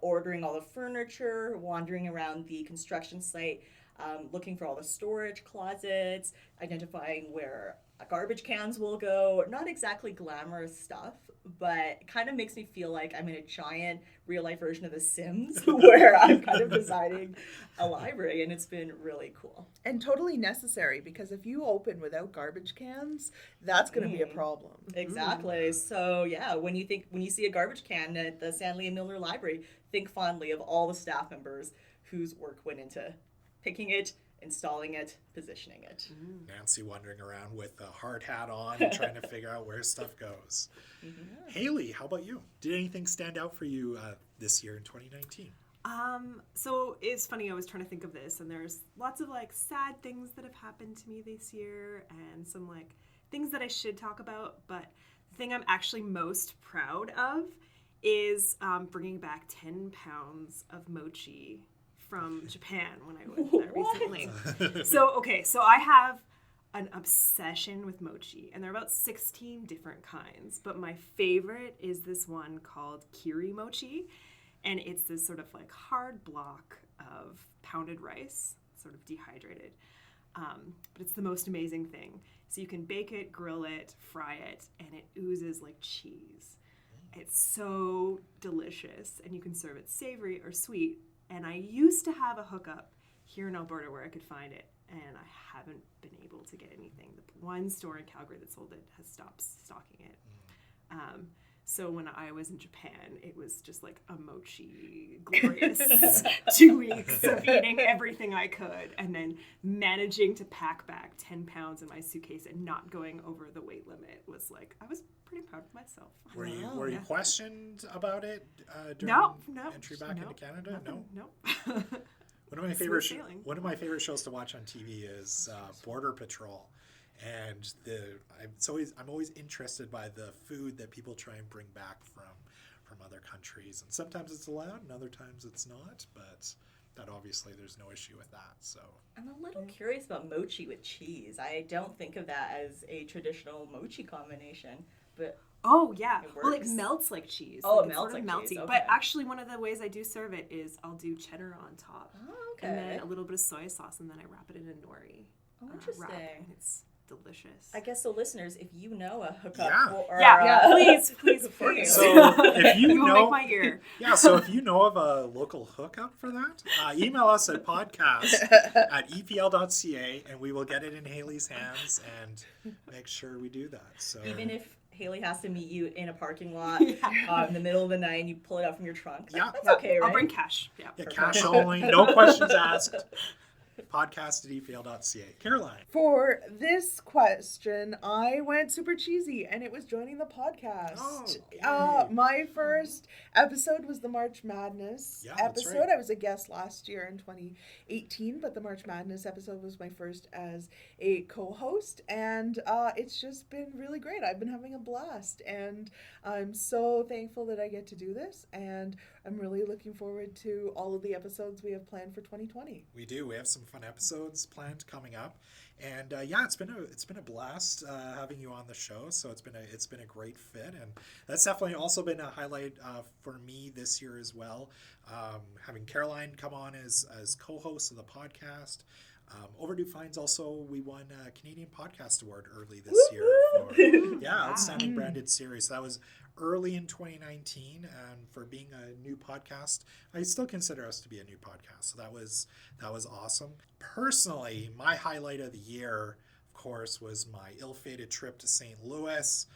ordering all the furniture, wandering around the construction site, looking for all the storage closets, identifying where garbage cans will go. Not exactly glamorous stuff, but it kind of makes me feel like I'm in a giant real-life version of The Sims where I'm kind of designing a library, and it's been really cool. And totally necessary, because if you open without garbage cans, that's going to be a problem. Exactly. So yeah, when you see a garbage can at the Stanley and Milner Library, think fondly of all the staff members whose work went into picking it, installing it, positioning it. Nancy wandering around with a hard hat on and trying to figure out where stuff goes. Hayley, how about you? Did anything stand out for you this year in 2019? So it's funny, I was trying to think of this, and there's lots of like sad things that have happened to me this year and some like things that I should talk about, but the thing I'm actually most proud of is bringing back 10 pounds of mochi from Japan when I went there recently. So I have an obsession with mochi, and there are about 16 different kinds, but my favorite is this one called kiri mochi, and it's this sort of like hard block of pounded rice, sort of dehydrated, but it's the most amazing thing. So you can bake it, grill it, fry it, and it oozes like cheese. It's so delicious, and you can serve it savory or sweet. And I used to have a hookup here in Alberta where I could find it, and I haven't been able to get anything. The one store in Calgary that sold it has stopped stocking it. So when I was in Japan, it was just like a mochi glorious 2 weeks of eating everything I could, and then managing to pack back 10 pounds in my suitcase and not going over the weight limit was like, I was pretty proud of myself. Were you questioned about it during entry back into Canada? No. One of my favorite shows to watch on TV is Border Patrol, and I'm always interested by the food that people try and bring back from other countries, and sometimes it's allowed, and other times it's not, but that obviously there's no issue with that. So I'm a little curious about mochi with cheese. I don't think of that as a traditional mochi combination, but oh yeah, it well, it melts like cheese. Oh, like, it melts like melty. cheese. Okay. But actually, one of the ways I do serve it is I'll do cheddar on top, okay, and then a little bit of soy sauce, and then I wrap it in a nori. Interesting. Wrap, and it's delicious. I guess so, listeners, if you know a hookup, please. So if you know, make my ear. So if you know of a local hookup for that, email us at podcast@epl.ca, and we will get it in Hayley's hands and make sure we do that. So even if Hayley has to meet you in a parking lot in the middle of the night and you pull it out from your trunk, that's okay, right? I'll bring cash. Yeah, cash only, no questions asked. Podcast@epl.ca. Caroline. For this question, I went super cheesy, and it was joining the podcast. My first episode was the March Madness episode. Right. I was a guest last year in 2018, but the March Madness episode was my first as a co-host, and it's just been really great. I've been having a blast, and I'm so thankful that I get to do this, and I'm really looking forward to all of the episodes we have planned for 2020. We do. We have some fun episodes planned coming up, and it's been a blast having you on the show. So it's been a great fit, and that's definitely also been a highlight for me this year as well. Having Caroline come on as co-host of the podcast. Overdue Finds also, we won a Canadian Podcast Award early this year for Outstanding Branded Series. So that was early in 2019, and for being a new podcast, I still consider us to be a new podcast. So that was awesome. Personally, my highlight of the year, of course, was my ill-fated trip to St. Louis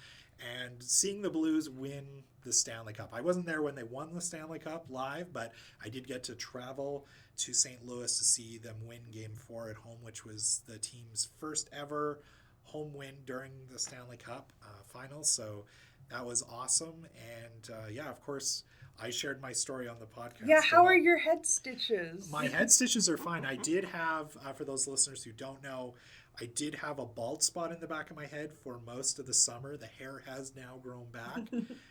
and seeing the Blues win the Stanley Cup. I wasn't there when they won the Stanley Cup live, but I did get to travel to St. Louis to see them win Game 4 at home, which was the team's first ever home win during the Stanley Cup finals. So that was awesome. And of course, I shared my story on the podcast. Yeah, how are your head stitches? My head stitches are fine. I did have, for those listeners who don't know, I did have a bald spot in the back of my head for most of the summer. The hair has now grown back.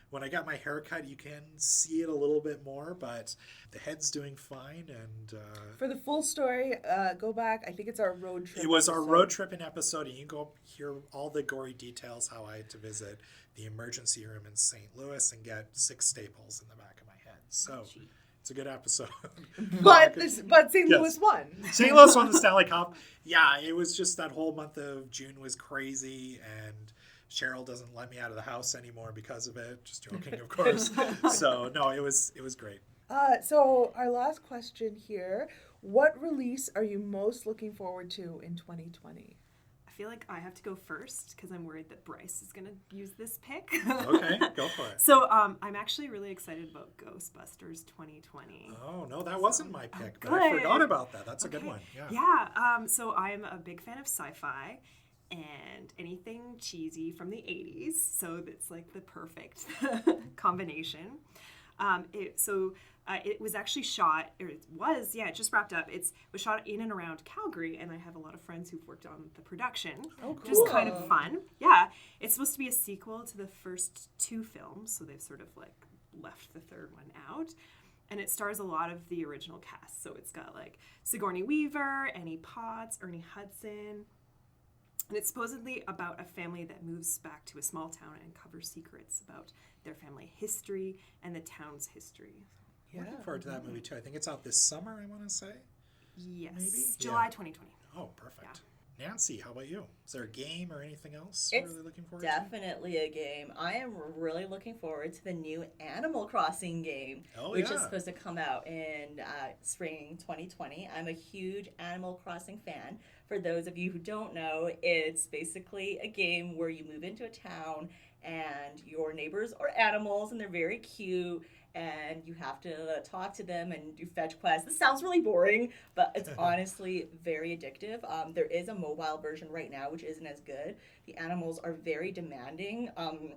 When I got my hair cut, you can see it a little bit more, but the head's doing fine. And for the full story, go back. I think it's our road trip. It was our road tripping episode, and you can go hear all the gory details, how I had to visit the emergency room in St. Louis and get 6 staples in the back of my head. So it's a good episode. But St. Louis won. St. Louis won the Stanley Cup. Yeah, it was just that whole month of June was crazy, and Cheryl doesn't let me out of the house anymore because of it. Just joking, of course. So no, it was great. So our last question here: what release are you most looking forward to in 2020? I feel like I have to go first because I'm worried that Bryce is going to use this pick. Okay, go for it. So I'm actually really excited about Ghostbusters 2020. Oh, no, that wasn't my pick, but I forgot about that. That's a good one. Yeah, so I'm a big fan of sci-fi and anything cheesy from the 80s. So it's like the perfect combination. It was actually shot, or it just wrapped up. It was shot in and around Calgary, and I have a lot of friends who've worked on the production, which is kind of fun. Yeah, it's supposed to be a sequel to the first 2 films, so they've sort of like left the third one out. And it stars a lot of the original cast. So it's got like Sigourney Weaver, Annie Potts, Ernie Hudson. And it's supposedly about a family that moves back to a small town and covers secrets about their family history and the town's history. Yeah. Looking forward to that movie too. I think it's out this summer, I want to say. Yes. Maybe? July 2020. Oh, perfect. Yeah. Nancy, how about you? Is there a game or anything else It's you're really looking forward to? Definitely a game. I am really looking forward to the new Animal Crossing game, which is supposed to come out in spring 2020. I'm a huge Animal Crossing fan. For those of you who don't know, it's basically a game where you move into a town and your neighbors are animals and they're very cute. And you have to talk to them and do fetch quests. This sounds really boring, but it's honestly very addictive. There is a mobile version right now, which isn't as good. The animals are very demanding.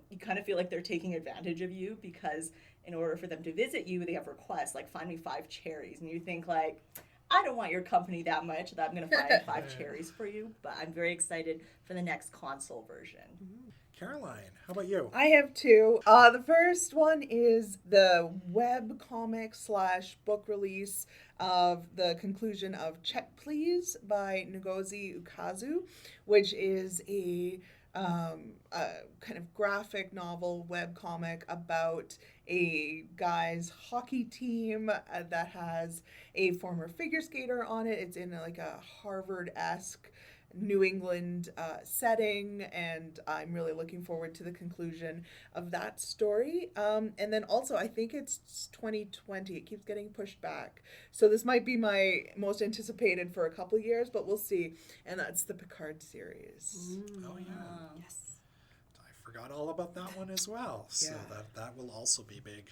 You kind of feel like they're taking advantage of you because in order for them to visit you, they have requests like, find me 5 cherries. And you think like, I don't want your company that much that I'm going to find 5 cherries for you. But I'm very excited for the next console version. Mm-hmm. Caroline, how about you? I have 2. The first one is the web comic /book release of the conclusion of Check Please by Ngozi Ukazu, which is a kind of graphic novel web comic about a guy's hockey team that has a former figure skater on it. It's in like a Harvard-esque New England setting, and I'm really looking forward to the conclusion of that story. And then also, I think it's 2020. It keeps getting pushed back. So this might be my most anticipated for a couple of years, but we'll see. And that's the Picard series. Oh, yeah. Yes. I forgot all about that one as well. So Yeah. that will also be big.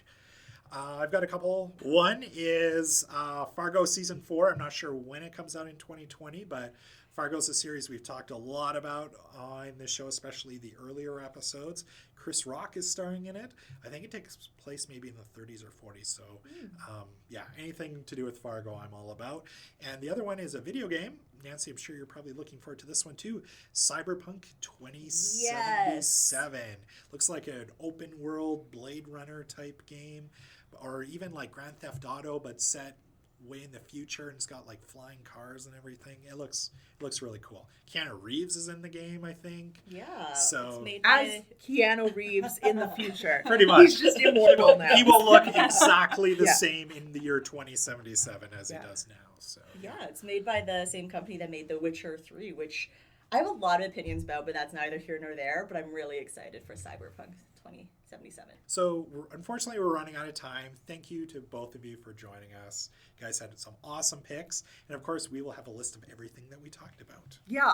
I've got a couple. One is Fargo Season 4. I'm not sure when it comes out in 2020, but Fargo's a series we've talked a lot about in this show, especially the earlier episodes. Chris Rock is starring in it. I think it takes place maybe in the 30s or 40s. So, anything to do with Fargo, I'm all about. And the other one is a video game. Nancy, I'm sure you're probably looking forward to this one too. Cyberpunk 2077. Yes. Looks like an open world Blade Runner type game, or even like Grand Theft Auto, but set way in the future, and it's got like flying cars and everything. It looks really cool. Keanu Reeves is in the game, I think. Yeah. So it's made As by... Keanu Reeves in the future. Pretty much. He's just immortal now. He will look exactly the same in the year 2077 as he does now. So Yeah, it's made by the same company that made The Witcher 3, which I have a lot of opinions about, but that's neither here nor there. But I'm really excited for Cyberpunk 2077. So unfortunately, we're running out of time. Thank you to both of you for joining us. You guys had some awesome picks. And of course, we will have a list of everything that we talked about. Yeah,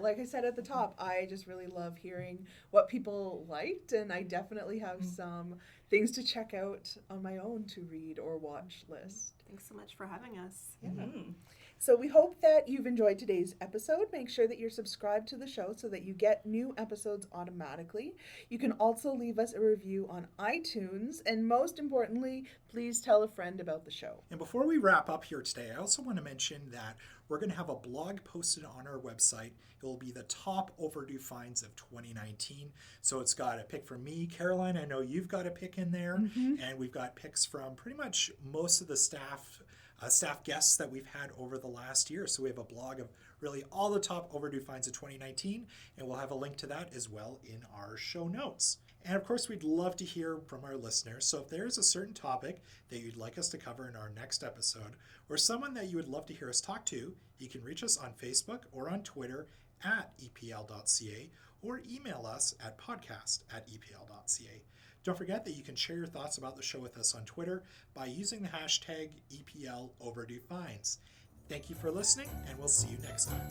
like I said at the top, I just really love hearing what people liked, and I definitely have some things to check out on my own to read or watch list. Thanks so much for having us. Mm-hmm. So we hope that you've enjoyed today's episode. Make sure that you're subscribed to the show so that you get new episodes automatically. You can also leave us a review on iTunes. And most importantly, please tell a friend about the show. And before we wrap up here today, I also want to mention that we're going to have a blog posted on our website. It will be the top overdue finds of 2019. So it's got a pick from me, Caroline. I know you've got a pick in there. And we've got picks from pretty much most of the staff guests that we've had over the last year. So we have a blog of really all the top overdue finds of 2019, and we'll have a link to that as well in our show notes. And of course, we'd love to hear from our listeners. So if there's a certain topic that you'd like us to cover in our next episode, or someone that you would love to hear us talk to, you can reach us on Facebook or on Twitter at epl.ca, or email us at podcast@epl.ca. Don't forget that you can share your thoughts about the show with us on Twitter by using the hashtag EPL Overdue Finds. Thank you for listening, and we'll see you next time.